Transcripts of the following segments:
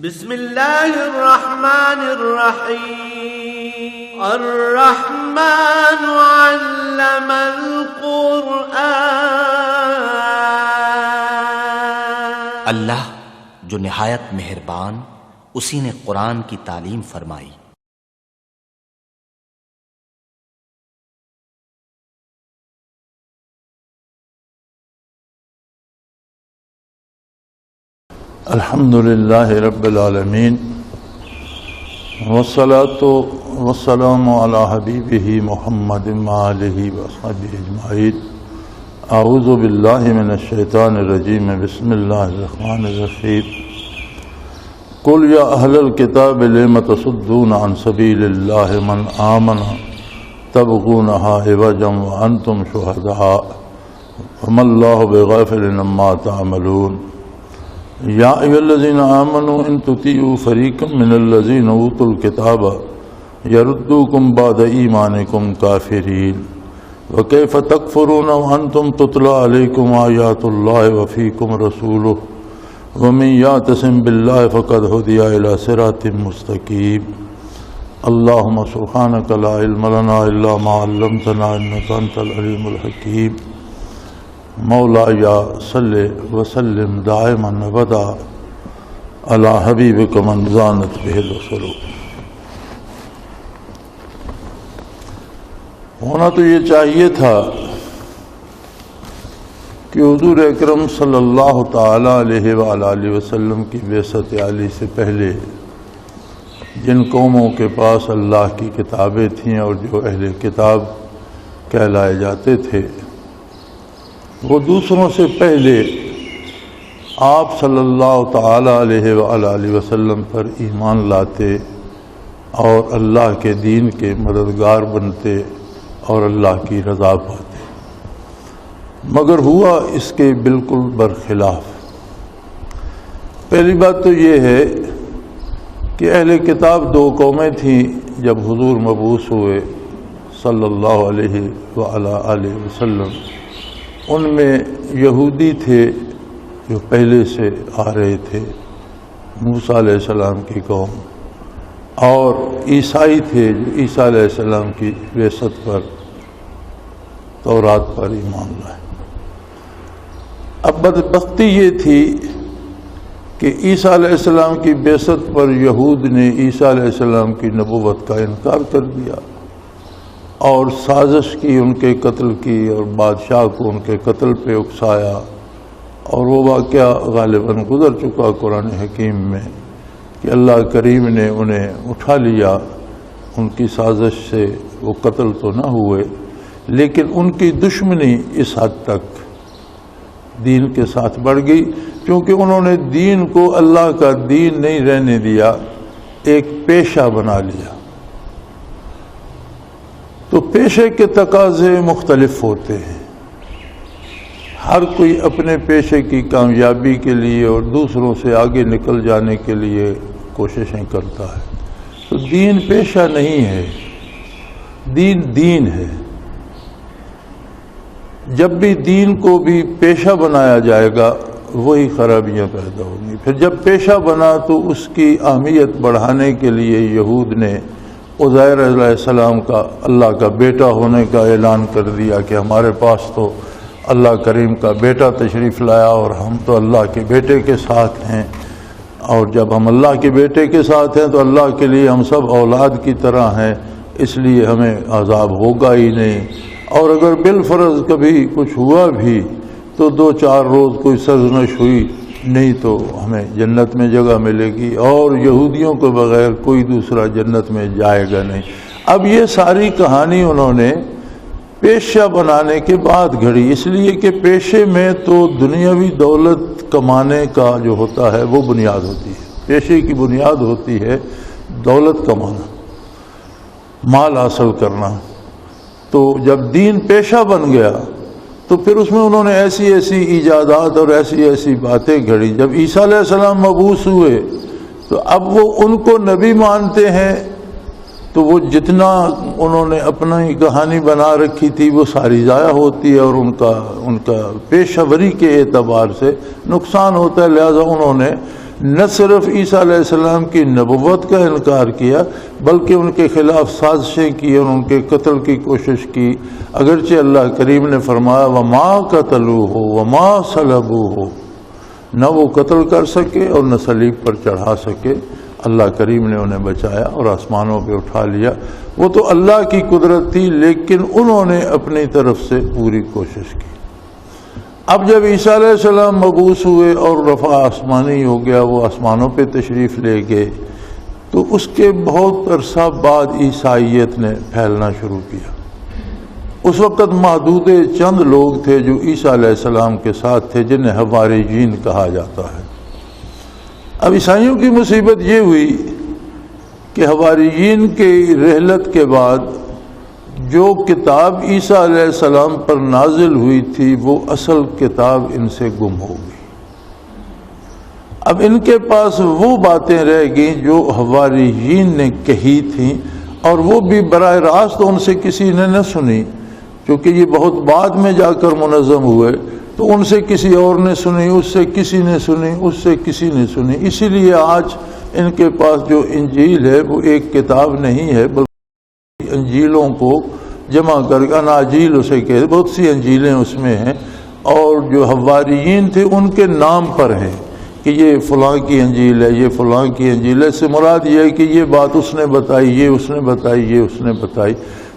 بسم اللہ الرحمن الرحیم الرحمن علم القرآن اللہ جو نہایت مہربان اسی نے قرآن کی تعلیم فرمائی۔ الحمد للہ رب العالمین والصلاة والسلام علی حبیبہ محمد وآلہ وصحبہ اجمعین۔ اعوذ باللہ من الشیطان الرجیم، بسم اللہ الرحمن الرحیم۔ قل یا اہل الکتاب لم تصدون عن سبیل اللہ من آمن تبغونہا عوجا وانتم شہداء وما اللہ بغافل عما تعملون۔ یا ایھا الذین آمنوا ان تطیعوا فریقا من الذین اوتوا الکتاب یردوکم بعد ایمانکم کافرین وکیف تکفرون وانتم تتلی علیکم آیات اللہ وفیکم رسولہ ومن یعتصم باللہ فقد ہدی الی صراط مستقیم۔ اللہم سبحانک لا علم لنا الا ما علمتنا انک انت العلیم الحکیم۔ مولایا صلی وسلم دائما ابدا علی حبیبک من زانت بہ الرسل۔ ہونا تو یہ چاہیے تھا کہ حضور اکرم صلی اللہ تعالی علیہ وآلہ وسلم کی بعثت عالی سے پہلے جن قوموں کے پاس اللہ کی کتابیں تھیں اور جو اہل کتاب کہلائے جاتے تھے، وہ دوسروں سے پہلے آپ صلی اللہ تعالی علیہ وآلہ وسلم پر ایمان لاتے اور اللہ کے دین کے مددگار بنتے اور اللہ کی رضا پاتے، مگر ہوا اس کے بالکل برخلاف۔ پہلی بات تو یہ ہے کہ اہل کتاب دو قومیں تھیں جب حضور مبعوث ہوئے صلی اللہ علیہ وآلہ وسلم۔ ان میں یہودی تھے جو پہلے سے آ رہے تھے، موسیٰ علیہ السلام کی قوم، اور عیسائی تھے جو عیسیٰ علیہ السلام کی بعثت پر تورات پر ایمان لائے۔ اب بدبختی یہ تھی کہ عیسیٰ علیہ السلام کی بعثت پر یہود نے عیسیٰ علیہ السلام کی نبوت کا انکار کر دیا اور سازش کی ان کے قتل کی، اور بادشاہ کو ان کے قتل پہ اکسایا، اور وہ واقعہ غالباً گزر چکا قرآن حکیم میں کہ اللہ کریم نے انہیں اٹھا لیا۔ ان کی سازش سے وہ قتل تو نہ ہوئے، لیکن ان کی دشمنی اس حد تک دین کے ساتھ بڑھ گئی کیونکہ انہوں نے دین کو اللہ کا دین نہیں رہنے دیا، ایک پیشہ بنا لیا۔ تو پیشے کے تقاضے مختلف ہوتے ہیں، ہر کوئی اپنے پیشے کی کامیابی کے لیے اور دوسروں سے آگے نکل جانے کے لیے کوششیں کرتا ہے۔ تو دین پیشہ نہیں ہے، دین دین ہے۔ جب بھی دین کو بھی پیشہ بنایا جائے گا وہی خرابیاں پیدا ہوں گی۔ پھر جب پیشہ بنا تو اس کی اہمیت بڑھانے کے لیے یہود نے عزیر علیہ السلام کا اللہ کا بیٹا ہونے کا اعلان کر دیا کہ ہمارے پاس تو اللہ کریم کا بیٹا تشریف لایا اور ہم تو اللہ کے بیٹے کے ساتھ ہیں، اور جب ہم اللہ کے بیٹے کے ساتھ ہیں تو اللہ کے لیے ہم سب اولاد کی طرح ہیں، اس لیے ہمیں عذاب ہوگا ہی نہیں، اور اگر بالفرض کبھی کچھ ہوا بھی تو 2-4 روز کوئی سرزنش ہوئی نہیں تو ہمیں جنت میں جگہ ملے گی، اور یہودیوں کے بغیر کوئی دوسرا جنت میں جائے گا نہیں۔ اب یہ ساری کہانی انہوں نے پیشہ بنانے کے بعد گھڑی، اس لیے کہ پیشے میں تو دنیاوی دولت کمانے کا جو ہوتا ہے وہ بنیاد ہوتی ہے۔ پیشے کی بنیاد ہوتی ہے دولت کمانا، مال حاصل کرنا۔ تو جب دین پیشہ بن گیا تو پھر اس میں انہوں نے ایسی ایسی ایجادات اور ایسی ایسی باتیں گھڑی۔ جب عیسیٰ علیہ السلام مبعوث ہوئے تو اب وہ ان کو نبی مانتے ہیں، تو وہ جتنا انہوں نے اپنا ہی کہانی بنا رکھی تھی وہ ساری ضائع ہوتی ہے، اور ان کا پیشہ وری کے اعتبار سے نقصان ہوتا ہے۔ لہذا انہوں نے نہ صرف عیسیٰ علیہ السلام کی نبوت کا انکار کیا بلکہ ان کے خلاف سازشیں کی اور ان کے قتل کی کوشش کی، اگرچہ اللہ کریم نے فرمایا وما قتلوہ وما صلبوہ، نہ وہ قتل کر سکے اور نہ صلیب پر چڑھا سکے، اللہ کریم نے انہیں بچایا اور آسمانوں پہ اٹھا لیا۔ وہ تو اللہ کی قدرت تھی لیکن انہوں نے اپنی طرف سے پوری کوشش کی۔ اب جب عیسیٰ علیہ السلام مبعوث ہوئے اور رفع آسمانی ہو گیا، وہ آسمانوں پہ تشریف لے گئے، تو اس کے بہت عرصہ بعد عیسائیت نے پھیلنا شروع کیا۔ اس وقت محدود چند لوگ تھے جو عیسیٰ علیہ السلام کے ساتھ تھے، جنہیں حواریین کہا جاتا ہے۔ اب عیسائیوں کی مصیبت یہ ہوئی کہ حواریین کی رحلت کے بعد جو کتاب عیسیٰ علیہ السلام پر نازل ہوئی تھی وہ اصل کتاب ان سے گم ہو گئی۔ اب ان کے پاس وہ باتیں رہ گئیں جو حواریین نے کہی تھیں، اور وہ بھی براہ راست ان سے کسی نے نہ سنی، کیونکہ یہ بہت بعد میں جا کر منظم ہوئے، تو ان سے کسی اور نے سنی، اس سے کسی نے سنی، اس سے کسی نے سنی۔ اسی لیے آج ان کے پاس جو انجیل ہے وہ ایک کتاب نہیں ہے بلکہ انجیلوں کو جمع کر کے اناجیل اسے کہتے، بہت سی انجیلیں اس میں ہیں، اور جو حواریین تھے ان کے نام پر ہیں کہ یہ فلاں کی انجیل ہے، یہ فلاں کی انجیل ہے۔ اس سے مراد یہ ہے کہ یہ بات اس نے بتائی، یہ اس نے بتائی، یہ اس نے بتائی۔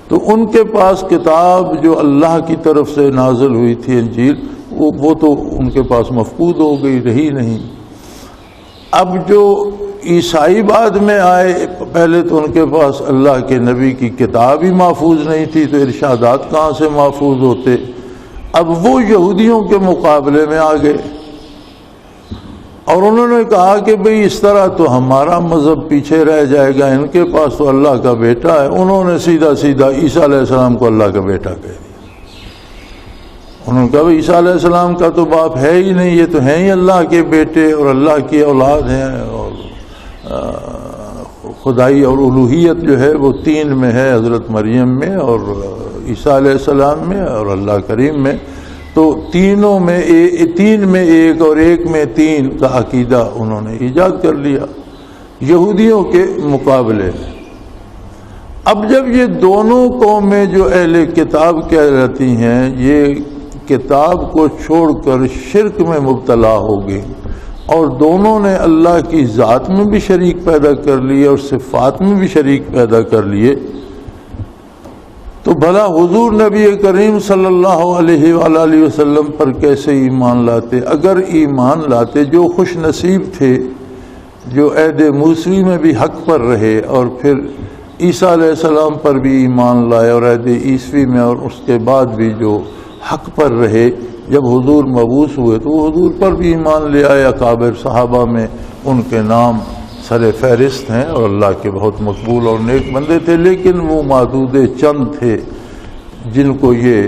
تو ان کے پاس کتاب جو اللہ کی طرف سے نازل ہوئی تھی انجیل، وہ تو ان کے پاس مفقود ہو گئی، رہی نہیں۔ اب جو عیسائی بعد میں آئے، پہلے تو ان کے پاس اللہ کے نبی کی کتاب ہی محفوظ نہیں تھی، تو ارشادات کہاں سے محفوظ ہوتے؟ اب وہ یہودیوں کے مقابلے میں آ گئے اور انہوں نے کہا کہ بھئی اس طرح تو ہمارا مذہب پیچھے رہ جائے گا، ان کے پاس تو اللہ کا بیٹا ہے۔ انہوں نے سیدھا سیدھا عیسیٰ علیہ السلام کو اللہ کا بیٹا کہہ دیا۔ انہوں نے کہا عیسیٰ علیہ السلام کا تو باپ ہے ہی نہیں، یہ تو ہیں ہی اللہ کے بیٹے اور اللہ کی اولاد ہیں، اور خدائی اور الوہیت جو ہے وہ تین میں ہے، حضرت مریم میں اور عیسیٰ علیہ السلام میں اور اللہ کریم میں۔ تو تینوں میں تین میں ایک اور ایک میں تین کا عقیدہ انہوں نے ایجاد کر لیا یہودیوں کے مقابلے میں۔ اب جب یہ دونوں قومیں جو اہل کتاب کہلاتی ہیں یہ کتاب کو چھوڑ کر شرک میں مبتلا ہو گئی اور دونوں نے اللہ کی ذات میں بھی شریک پیدا کر لیے اور صفات میں بھی شریک پیدا کر لیے، تو بھلا حضور نبی کریم صلی اللہ علیہ وآلہ وسلم پر کیسے ایمان لاتے؟ اگر ایمان لاتے، جو خوش نصیب تھے جو عہد موسوی میں بھی حق پر رہے اور پھر عیسیٰ علیہ السلام پر بھی ایمان لائے اور عہد عیسوی میں اور اس کے بعد بھی جو حق پر رہے، جب حضور مبعوث ہوئے تو وہ حضور پر بھی ایمان لے آئے۔ اکابر صحابہ میں ان کے نام سر فہرست ہیں اور اللہ کے بہت مقبول اور نیک بندے تھے، لیکن وہ محدود چند تھے جن کو یہ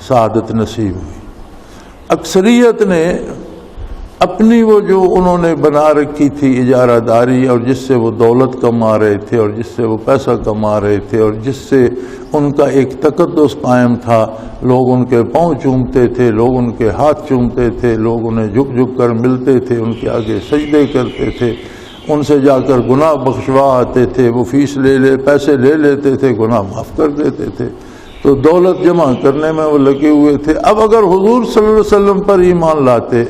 سعادت نصیب ہوئی۔ اکثریت نے اپنی وہ جو انہوں نے بنا رکھی تھی اجارہ داری، اور جس سے وہ دولت کما رہے تھے اور جس سے وہ پیسہ کما رہے تھے اور جس سے ان کا ایک تقدس قائم تھا، لوگ ان کے پاؤں چومتے تھے، لوگ ان کے ہاتھ چومتے تھے، لوگ انہیں جھک جھک کر ملتے تھے، ان کے آگے سجدے کرتے تھے، ان سے جا کر گناہ بخشوا آتے تھے، وہ فیس پیسے لے لیتے تھے، گناہ معاف کر دیتے تھے، تو دولت جمع کرنے میں وہ لگے ہوئے تھے۔ اب اگر حضور صلی اللہ علیہ وسلم پر ایمان لاتے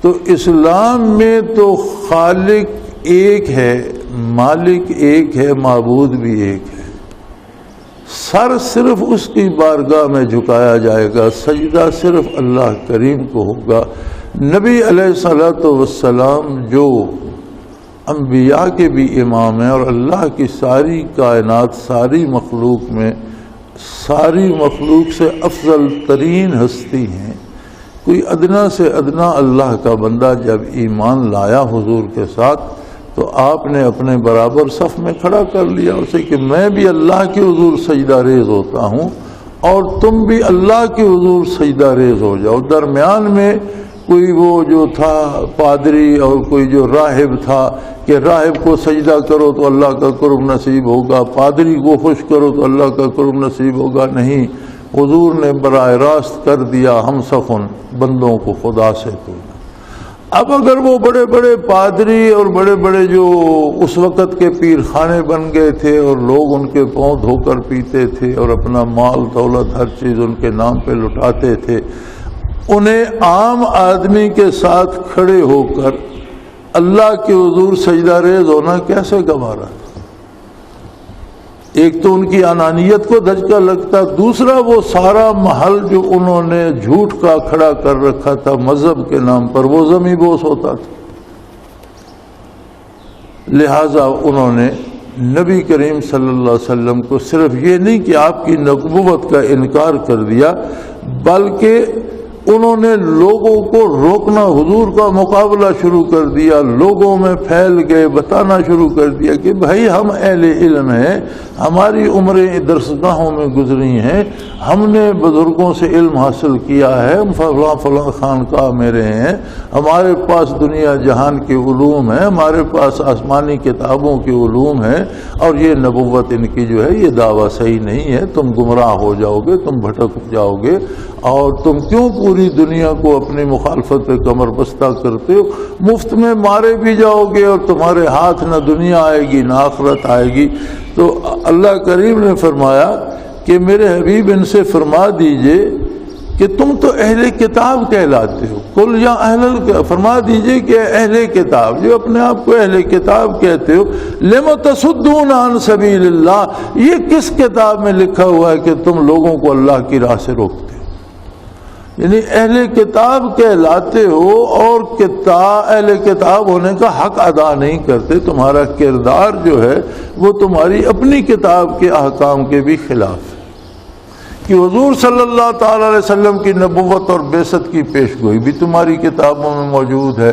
تو اسلام میں تو خالق ایک ہے، مالک ایک ہے، معبود بھی ایک ہے، سر صرف اس کی بارگاہ میں جھکایا جائے گا، سجدہ صرف اللہ کریم کو ہوگا۔ نبی علیہ الصلوۃ والسلام جو انبیاء کے بھی امام ہیں اور اللہ کی ساری کائنات، ساری مخلوق میں ساری مخلوق سے افضل ترین ہستی ہیں، کوئی ادنا سے ادنا اللہ کا بندہ جب ایمان لایا حضور کے ساتھ تو آپ نے اپنے برابر صف میں کھڑا کر لیا اسے کہ میں بھی اللہ کے حضور سجدہ ریز ہوتا ہوں اور تم بھی اللہ کے حضور سجدہ ریز ہو جاؤ۔ درمیان میں کوئی وہ جو تھا پادری اور کوئی جو راہب تھا کہ راہب کو سجدہ کرو تو اللہ کا قرب نصیب ہوگا، پادری کو خوش کرو تو اللہ کا قرب نصیب ہوگا، نہیں، حضور نے براہ راست کر دیا ہم سخن بندوں کو خدا سے تو۔ اب اگر وہ بڑے بڑے پادری اور بڑے بڑے جو اس وقت کے پیر خانے بن گئے تھے اور لوگ ان کے پاؤں دھو کر پیتے تھے اور اپنا مال دولت ہر چیز ان کے نام پہ لٹاتے تھے، انہیں عام آدمی کے ساتھ کھڑے ہو کر اللہ کے حضور سجدہ ریز ہونا کیسے گوارا تھا؟ ایک تو ان کی انانیت کو دھچکا لگتا، دوسرا وہ سارا محل جو انہوں نے جھوٹ کا کھڑا کر رکھا تھا مذہب کے نام پر، وہ زمیں بوس ہوتا تھا۔ لہذا انہوں نے نبی کریم صلی اللہ علیہ وسلم کو صرف یہ نہیں کہ آپ کی نبوت کا انکار کر دیا، بلکہ انہوں نے لوگوں کو روکنا، حضور کا مقابلہ شروع کر دیا، لوگوں میں پھیل گئے، بتانا شروع کر دیا کہ بھائی ہم اہل علم ہیں، ہماری عمریں درسگاہوں میں گزری ہیں، ہم نے بزرگوں سے علم حاصل کیا ہے، ہم فلاں فلاں خانقاہ میں رہے ہیں، ہمارے پاس دنیا جہان کے علوم ہیں، ہمارے پاس آسمانی کتابوں کے علوم ہیں، اور یہ نبوت ان کی جو ہے یہ دعویٰ صحیح نہیں ہے، تم گمراہ ہو جاؤ گے، تم بھٹک جاؤ گے، اور تم کیوں پوری دنیا کو اپنی مخالفت پہ کمر بستہ کرتے ہو؟ مفت میں مارے بھی جاؤ گے اور تمہارے ہاتھ نہ دنیا آئے گی نہ آخرت آئے گی۔ تو اللہ کریم نے فرمایا کہ میرے حبیب ان سے فرما دیجئے کہ تم تو اہل کتاب کہلاتے ہو، قل یا فرما دیجئے کہ اہل کتاب جو اپنے آپ کو اہل کتاب کہتے ہو، لم تصدون عن سبیل اللہ، یہ کس کتاب میں لکھا ہوا ہے کہ تم لوگوں کو اللہ کی راہ سے روکتے ہو؟ یعنی اہل کتاب کہلاتے ہو اور اہل کتاب ہونے کا حق ادا نہیں کرتے، تمہارا کردار جو ہے وہ تمہاری اپنی کتاب کے احکام کے بھی خلاف ہے کہ حضور صلی اللہ تعالی علیہ وسلم کی نبوت اور بعثت کی پیشگوئی بھی تمہاری کتابوں میں موجود ہے،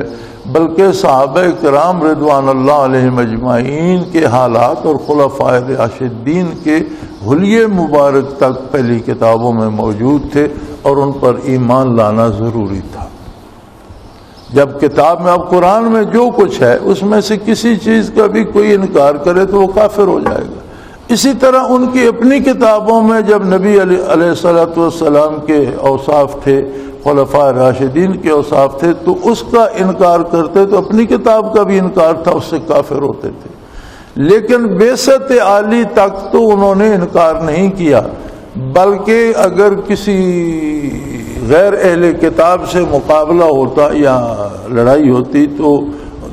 بلکہ صحابہ کرام رضوان اللہ علیہم اجمعین کے حالات اور خلفائے راشدین کے حلیے مبارک تک پہلی کتابوں میں موجود تھے اور ان پر ایمان لانا ضروری تھا۔ جب کتاب میں اب قرآن میں جو کچھ ہے اس میں سے کسی چیز کا بھی کوئی انکار کرے تو وہ کافر ہو جائے گا۔ اسی طرح ان کی اپنی کتابوں میں جب نبی علیہ الصلوۃ والسلام کے اوصاف تھے، خلفاء راشدین کے اوصاف تھے، تو اس کا انکار کرتے تو اپنی کتاب کا بھی انکار تھا، اس سے کافر ہوتے تھے۔ لیکن بعثت عالی تک تو انہوں نے انکار نہیں کیا، بلکہ اگر کسی غیر اہل کتاب سے مقابلہ ہوتا یا لڑائی ہوتی تو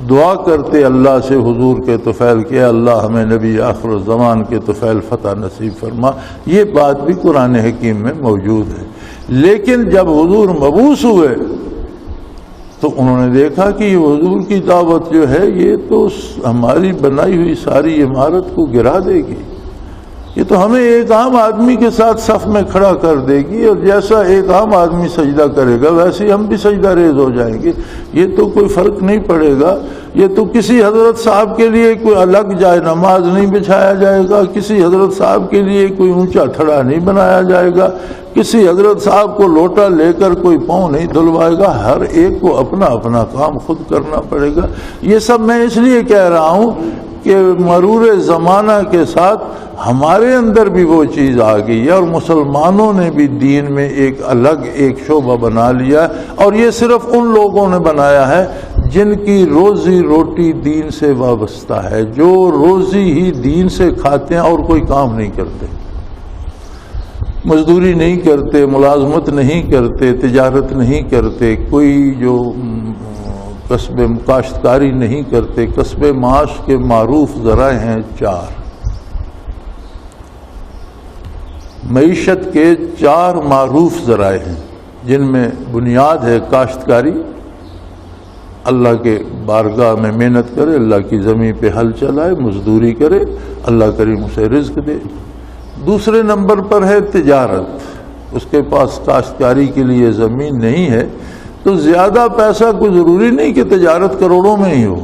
دعا کرتے اللہ سے حضور کے طفیل کہ اللہ ہمیں نبی آخر الزمان کے طفیل فتح نصیب فرما۔ یہ بات بھی قرآن حکیم میں موجود ہے۔ لیکن جب حضور مبعوث ہوئے تو انہوں نے دیکھا کہ یہ حضور کی دعوت جو ہے یہ تو ہماری بنائی ہوئی ساری عمارت کو گرا دے گی، یہ تو ہمیں ایک عام آدمی کے ساتھ صف میں کھڑا کر دے گی، اور جیسا ایک عام آدمی سجدہ کرے گا ویسے ہی ہم بھی سجدہ ریز ہو جائیں گے، یہ تو کوئی فرق نہیں پڑے گا، یہ تو کسی حضرت صاحب کے لیے کوئی الگ جائے نماز نہیں بچھایا جائے گا، کسی حضرت صاحب کے لیے کوئی اونچا تھڑا نہیں بنایا جائے گا، کسی حضرت صاحب کو لوٹا لے کر کوئی پاؤں نہیں دھلوائے گا، ہر ایک کو اپنا اپنا کام خود کرنا پڑے گا۔ یہ سب میں اس لیے کہہ رہا ہوں کہ مرور زمانہ کے ساتھ ہمارے اندر بھی وہ چیز آ گئی ہے، اور مسلمانوں نے بھی دین میں ایک الگ ایک شعبہ بنا لیا، اور یہ صرف ان لوگوں نے بنایا ہے جن کی روزی روٹی دین سے وابستہ ہے، جو روزی ہی دین سے کھاتے ہیں اور کوئی کام نہیں کرتے، مزدوری نہیں کرتے، ملازمت نہیں کرتے، تجارت نہیں کرتے، کوئی جو کسب کاشتکاری نہیں کرتے۔ کسب معاش کے معروف ذرائع ہیں 4، معیشت کے 4 معروف ذرائع ہیں، جن میں بنیاد ہے کاشتکاری، اللہ کے بارگاہ میں محنت کرے، اللہ کی زمین پہ ہل چلائے، مزدوری کرے، اللہ کریم اسے رزق دے۔ دوسرے نمبر پر ہے تجارت، اس کے پاس کاشتکاری کے لیے زمین نہیں ہے تو زیادہ پیسہ کوئی ضروری نہیں کہ تجارت کروڑوں میں ہی ہو۔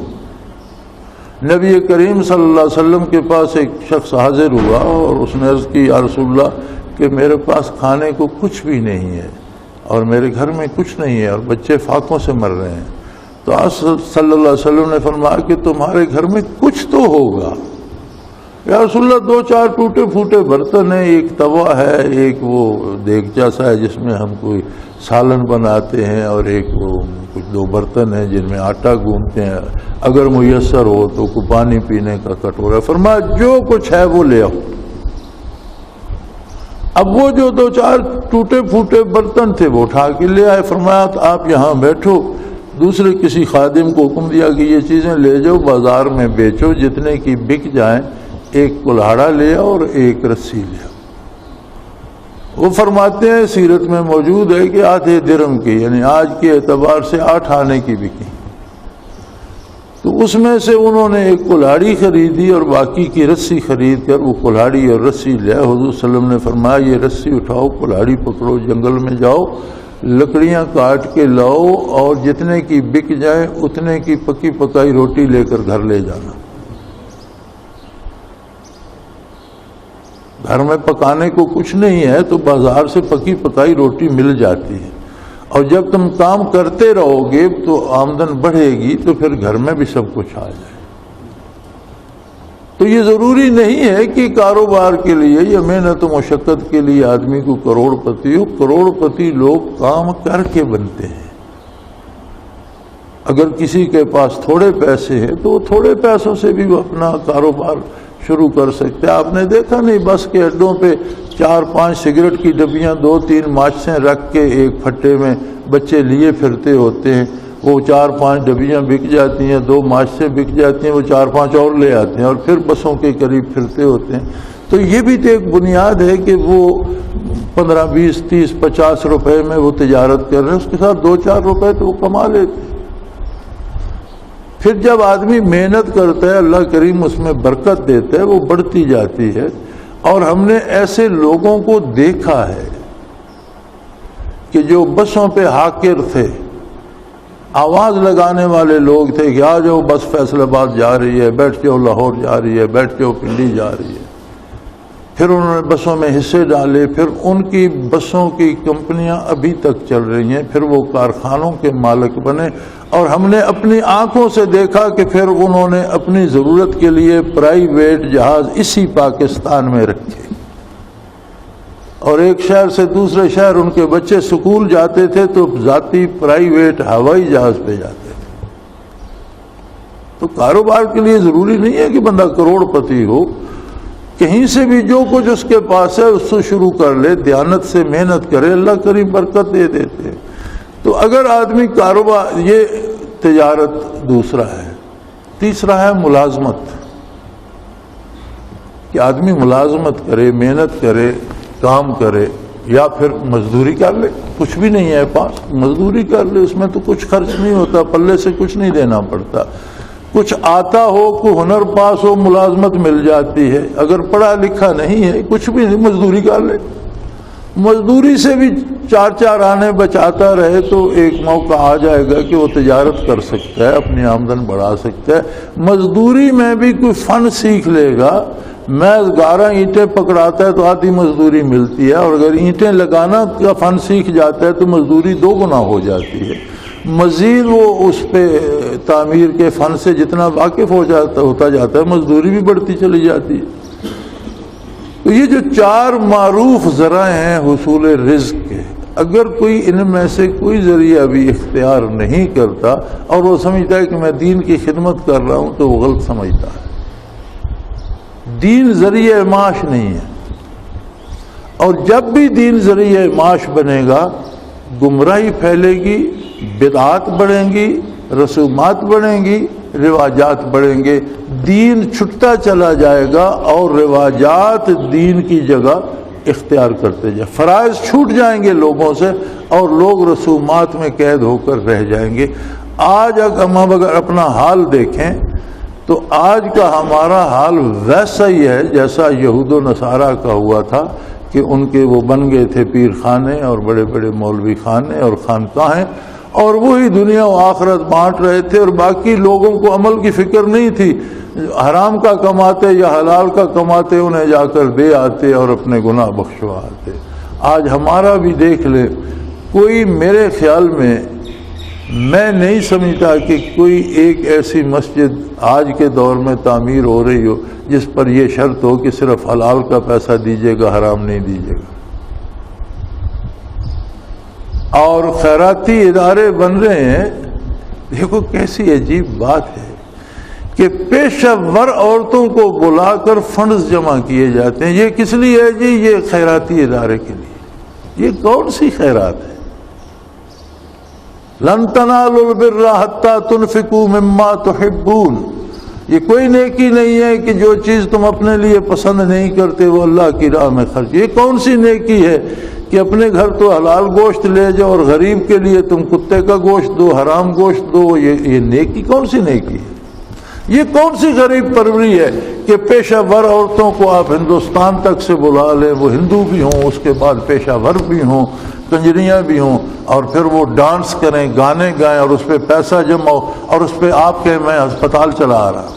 نبی کریم صلی اللہ علیہ وسلم کے پاس ایک شخص حاضر ہوا اور اس نے عرض کی یا رسول اللہ کہ میرے پاس کھانے کو کچھ بھی نہیں ہے اور میرے گھر میں کچھ نہیں ہے اور بچے فاقوں سے مر رہے ہیں۔ تو آپ صلی اللہ علیہ وسلم نے فرمایا کہ تمہارے گھر میں کچھ تو ہوگا، یا رسول اللہ 2-4 ٹوٹے پھوٹے برتن ہیں، ایک توا ہے، ایک وہ دیگچا سا ہے جس میں ہم کوئی سالن بناتے ہیں، اور ایک وہ کچھ 2 برتن ہیں جن میں آٹا گوندھتے ہیں، اگر میسر ہو تو کوئی پانی پینے کا کٹورا۔ فرمایا جو کچھ ہے وہ لے آؤ۔ اب وہ جو 2-4 ٹوٹے پھوٹے برتن تھے وہ اٹھا کے لے آئے۔ فرمایا آپ یہاں بیٹھو، دوسرے کسی خادم کو حکم دیا کہ یہ چیزیں لے جاؤ بازار میں بیچو، جتنے کی بک جائیں، ایک کلہاڑا لے آؤ اور ایک رسی لے آؤ۔ وہ فرماتے ہیں سیرت میں موجود ہے کہ 8 درہم کی، یعنی آج کے اعتبار سے 8 آنے کی بکی۔ تو اس میں سے انہوں نے ایک کلہاڑی خریدی اور باقی کی رسی خرید کر وہ کلہاڑی اور رسی لے آئے۔ حضور صلی اللہ علیہ وسلم نے فرمایا یہ رسی اٹھاؤ، کلہاڑی پکڑو، جنگل میں جاؤ، لکڑیاں کاٹ کے لاؤ، اور جتنے کی بک جائیں اتنے کی پکی پکائی روٹی لے کر گھر لے جانا۔ گھر میں پکانے کو کچھ نہیں ہے تو بازار سے پکی پکائی روٹی مل جاتی ہے، اور جب تم کام کرتے رہو گے تو آمدن بڑھے گی، تو پھر گھر میں بھی سب کچھ آ جائے۔ تو یہ ضروری نہیں ہے کہ کاروبار کے لیے یا محنت و مشقت کے لیے آدمی کو کروڑ پتی ہو۔ کروڑ پتی لوگ کام کر کے بنتے ہیں۔ اگر کسی کے پاس تھوڑے پیسے ہیں تو وہ تھوڑے پیسوں سے بھی وہ اپنا کاروبار شروع کر سکتے ہیں۔ آپ نے دیکھا نہیں بس کے اڈوں پہ 4-5 سگریٹ کی ڈبیاں 2-3 ماچسیں رکھ کے ایک پھٹے میں بچے لیے پھرتے ہوتے ہیں، وہ 4-5 ڈبیاں بک جاتی ہیں، 2 ماچسیں بک جاتی ہیں، وہ 4-5 اور لے آتے ہیں اور پھر بسوں کے قریب پھرتے ہوتے ہیں۔ تو یہ بھی تو ایک بنیاد ہے کہ وہ 15, 20, 30, 50 روپے میں وہ تجارت کر رہے ہیں، اس کے ساتھ 2-4 روپے تو وہ کما لیتے ہیں۔ پھر جب آدمی محنت کرتا ہے اللہ کریم اس میں برکت دیتا ہے، وہ بڑھتی جاتی ہے۔ اور ہم نے ایسے لوگوں کو دیکھا ہے کہ جو بسوں پہ حاکر تھے، آواز لگانے والے لوگ تھے کہ آ جاؤ بس فیصل آباد جا رہی ہے، بیٹھ جاؤ لاہور جا رہی ہے، بیٹھ جاؤ پنڈی جا رہی ہے۔ پھر انہوں نے بسوں میں حصے ڈالے، پھر ان کی بسوں کی کمپنیاں ابھی تک چل رہی ہیں، پھر وہ کارخانوں کے مالک بنے، اور ہم نے اپنی آنکھوں سے دیکھا کہ پھر انہوں نے اپنی ضرورت کے لیے پرائیویٹ جہاز اسی پاکستان میں رکھے، اور ایک شہر سے دوسرے شہر ان کے بچے سکول جاتے تھے تو ذاتی پرائیویٹ ہوائی جہاز پہ جاتے تھے۔ تو کاروبار کے لیے ضروری نہیں ہے کہ بندہ کروڑ پتی ہو، کہیں سے بھی جو کچھ اس کے پاس ہے اس سے شروع کر لے، دیانت سے محنت کرے، اللہ کریم برکت دے دیتے۔ تو اگر آدمی کاروبار، یہ تجارت دوسرا ہے۔ تیسرا ہے ملازمت، کہ آدمی ملازمت کرے، محنت کرے، کام کرے، یا پھر مزدوری کر لے، کچھ بھی نہیں ہے پاس، مزدوری کر لے، اس میں تو کچھ خرچ نہیں ہوتا، پلے سے کچھ نہیں دینا پڑتا۔ کچھ آتا ہو، کوئی ہنر پاس ہو، ملازمت مل جاتی ہے۔ اگر پڑھا لکھا نہیں ہے، کچھ بھی نہیں، مزدوری کر لے، مزدوری سے بھی 4 آنے بچاتا رہے تو ایک موقع آ جائے گا کہ وہ تجارت کر سکتا ہے، اپنی آمدن بڑھا سکتا ہے۔ مزدوری میں بھی کوئی فن سیکھ لے گا، میں 11 اینٹیں پکڑاتا ہے تو آدھی مزدوری ملتی ہے، اور اگر اینٹیں لگانا کا فن سیکھ جاتا ہے تو مزدوری 2 گنا ہو جاتی ہے۔ مزید وہ اس پہ تعمیر کے فن سے جتنا واقف ہوتا جاتا ہے، مزدوری بھی بڑھتی چلی جاتی ہے۔ تو یہ جو 4 معروف ذرائع ہیں حصول رزق کے، اگر کوئی ان میں سے کوئی ذریعہ بھی اختیار نہیں کرتا اور وہ سمجھتا ہے کہ میں دین کی خدمت کر رہا ہوں، تو وہ غلط سمجھتا ہے۔ دین ذریعہ معاش نہیں ہے، اور جب بھی دین ذریعہ معاش بنے گا، گمراہی پھیلے گی، بدعات بڑھیں گی، رسومات بڑھیں گی، رواجات بڑھیں گے، دین چھٹتا چلا جائے گا اور رواجات دین کی جگہ اختیار کرتے جائیں، فرائض چھوٹ جائیں گے لوگوں سے اور لوگ رسومات میں قید ہو کر رہ جائیں گے۔ آج ہم اگر اپنا حال دیکھیں تو آج کا ہمارا حال ویسا ہی ہے جیسا یہود و نصارہ کا ہوا تھا، کہ ان کے وہ بن گئے تھے پیر خانے اور بڑے بڑے مولوی خانے اور خانقاہیں، اور وہی دنیا و آخرت بانٹ رہے تھے، اور باقی لوگوں کو عمل کی فکر نہیں تھی، حرام کا کماتے یا حلال کا کماتے انہیں جا کر دے آتے اور اپنے گناہ بخشوا آتے۔ آج ہمارا بھی دیکھ لیں، کوئی میرے خیال میں میں نہیں سمجھتا کہ کوئی ایک ایسی مسجد آج کے دور میں تعمیر ہو رہی ہو جس پر یہ شرط ہو کہ صرف حلال کا پیسہ دیجیے گا، حرام نہیں دیجیے گا۔ اور خیراتی ادارے بن رہے ہیں، دیکھو کیسی عجیب بات ہے کہ پیشہ ور عورتوں کو بلا کر فنڈز جمع کیے جاتے ہیں۔ یہ کس لیے ہے جی؟ یہ خیراتی ادارے کے لیے۔ یہ کون سی خیرات ہے؟ لن تنالوا البر حتى تنفقوا مما تحبون، یہ کوئی نیکی نہیں ہے کہ جو چیز تم اپنے لیے پسند نہیں کرتے وہ اللہ کی راہ میں خرچ۔ یہ کون سی نیکی ہے کہ اپنے گھر تو حلال گوشت لے جاؤ اور غریب کے لیے تم کتے کا گوشت دو، حرام گوشت دو؟ یہ نیکی کون سی نیکی ہے؟ یہ کون سی غریب پروری ہے کہ پیشہ ور عورتوں کو آپ ہندوستان تک سے بلا لیں، وہ ہندو بھی ہوں، اس کے بعد پیشہ ور بھی ہوں، کنجریاں بھی ہوں، اور پھر وہ ڈانس کریں، گانے گائیں، اور اس پہ پیسہ جمع ہو، اور اس پہ آپ کہیں میں ہسپتال چلا آ رہا۔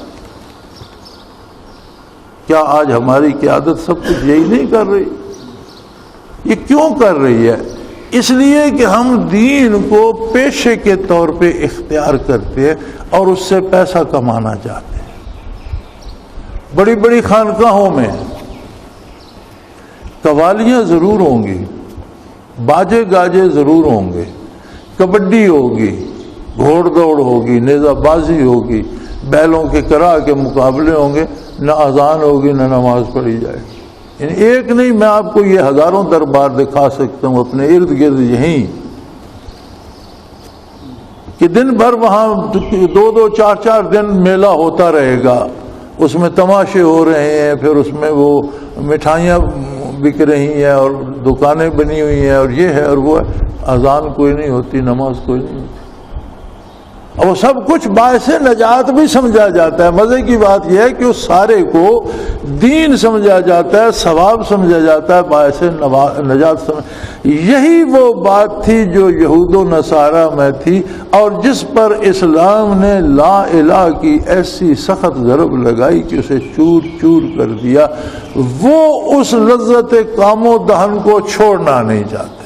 کیا آج ہماری قیادت سب کچھ یہی نہیں کر رہی؟ یہ کیوں کر رہی ہے؟ اس لیے کہ ہم دین کو پیشے کے طور پہ اختیار کرتے ہیں اور اس سے پیسہ کمانا چاہتے ہیں۔ بڑی بڑی خانقاہوں میں قوالیاں ضرور ہوں گی، باجے گاجے ضرور ہوں گے، کبڈی ہوگی، گھوڑ دوڑ ہوگی، نیزہ بازی ہوگی، بیلوں کے کرا کے مقابلے ہوں گے، نہ اذان ہوگی نہ نماز پڑھی جائے گی۔ یعنی ایک نہیں، میں آپ کو یہ ہزاروں دربار دکھا سکتا ہوں اپنے ارد گرد یہیں، کہ دن بھر وہاں 2 4 دن میلہ ہوتا رہے گا، اس میں تماشے ہو رہے ہیں، پھر اس میں وہ مٹھائیاں بک رہی ہیں اور دکانیں بنی ہوئی ہیں اور یہ ہے اور وہ ہے، اذان کوئی نہیں ہوتی، نماز کوئی نہیں ہوتی، اور وہ سب کچھ باعث نجات بھی سمجھا جاتا ہے۔ مزے کی بات یہ ہے کہ اس سارے کو دین سمجھا جاتا ہے، ثواب سمجھا جاتا ہے، باعث نجات یہی وہ بات تھی جو یہود و نصارہ میں تھی، اور جس پر اسلام نے لا الہ کی ایسی سخت ضرب لگائی کہ اسے چور چور کر دیا۔ وہ اس لذت کام و دہن کو چھوڑنا نہیں چاہتے۔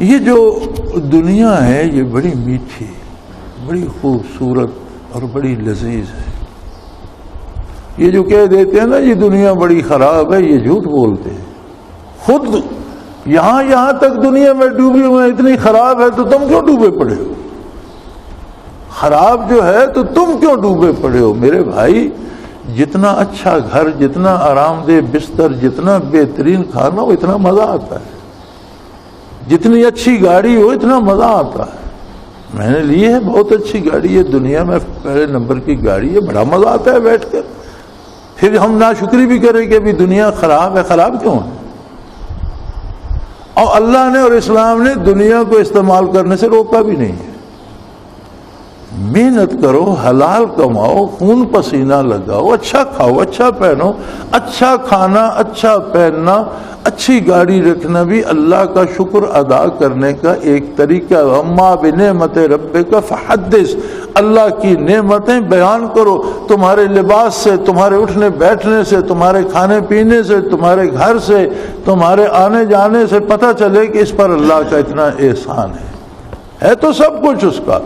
یہ جو دنیا ہے یہ بڑی میٹھی، بڑی خوبصورت اور بڑی لذیذ ہے۔ یہ جو کہہ دیتے ہیں نا یہ دنیا بڑی خراب ہے، یہ جھوٹ بولتے ہیں۔ خود یہاں تک دنیا میں ڈوبی ہوئے، اتنی خراب ہے تو تم کیوں ڈوبے پڑے ہو؟ خراب جو ہے تو تم کیوں ڈوبے پڑے ہو؟ میرے بھائی، جتنا اچھا گھر، جتنا آرام دہ بستر، جتنا بہترین کھانا ہو اتنا مزہ آتا ہے، جتنی اچھی گاڑی ہو اتنا مزہ آتا ہے۔ میں نے لی ہے بہت اچھی گاڑی ہے، دنیا میں پہلے نمبر کی گاڑی ہے، بڑا مزہ آتا ہے بیٹھ کر۔ پھر ہم ناشکری بھی کریں کہ ابھی دنیا خراب ہے۔ خراب کیوں ہے؟ اور اللہ نے اور اسلام نے دنیا کو استعمال کرنے سے روکا بھی نہیں ہے۔ محنت کرو، حلال کماؤ، خون پسینہ لگاؤ، اچھا کھاؤ، اچھا پہنو۔ اچھا کھانا، اچھا پہننا، اچھی گاڑی رکھنا بھی اللہ کا شکر ادا کرنے کا ایک طریقہ۔ اما بنعمت ربک فحدث، اللہ کی نعمتیں بیان کرو۔ تمہارے لباس سے، تمہارے اٹھنے بیٹھنے سے، تمہارے کھانے پینے سے، تمہارے گھر سے، تمہارے آنے جانے سے پتہ چلے کہ اس پر اللہ کا اتنا احسان ہے تو سب کچھ اس کا۔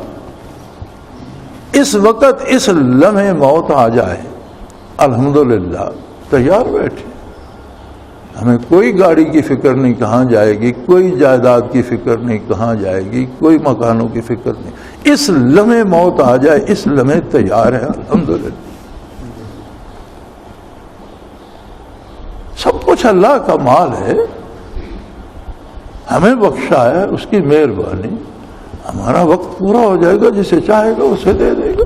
اس وقت اس لمحے موت آ جائے، الحمدللہ تیار بیٹھے، ہمیں کوئی گاڑی کی فکر نہیں کہاں جائے گی، کوئی جائیداد کی فکر نہیں کہاں جائے گی، کوئی مکانوں کی فکر نہیں۔ اس لمحے موت آ جائے، اس لمحے تیار ہے، الحمدللہ۔ سب کچھ اللہ کا مال ہے، ہمیں بخشا ہے، اس کی مہربانی۔ ہمارا وقت پورا ہو جائے گا، جسے چاہے گا اسے دے دے گا،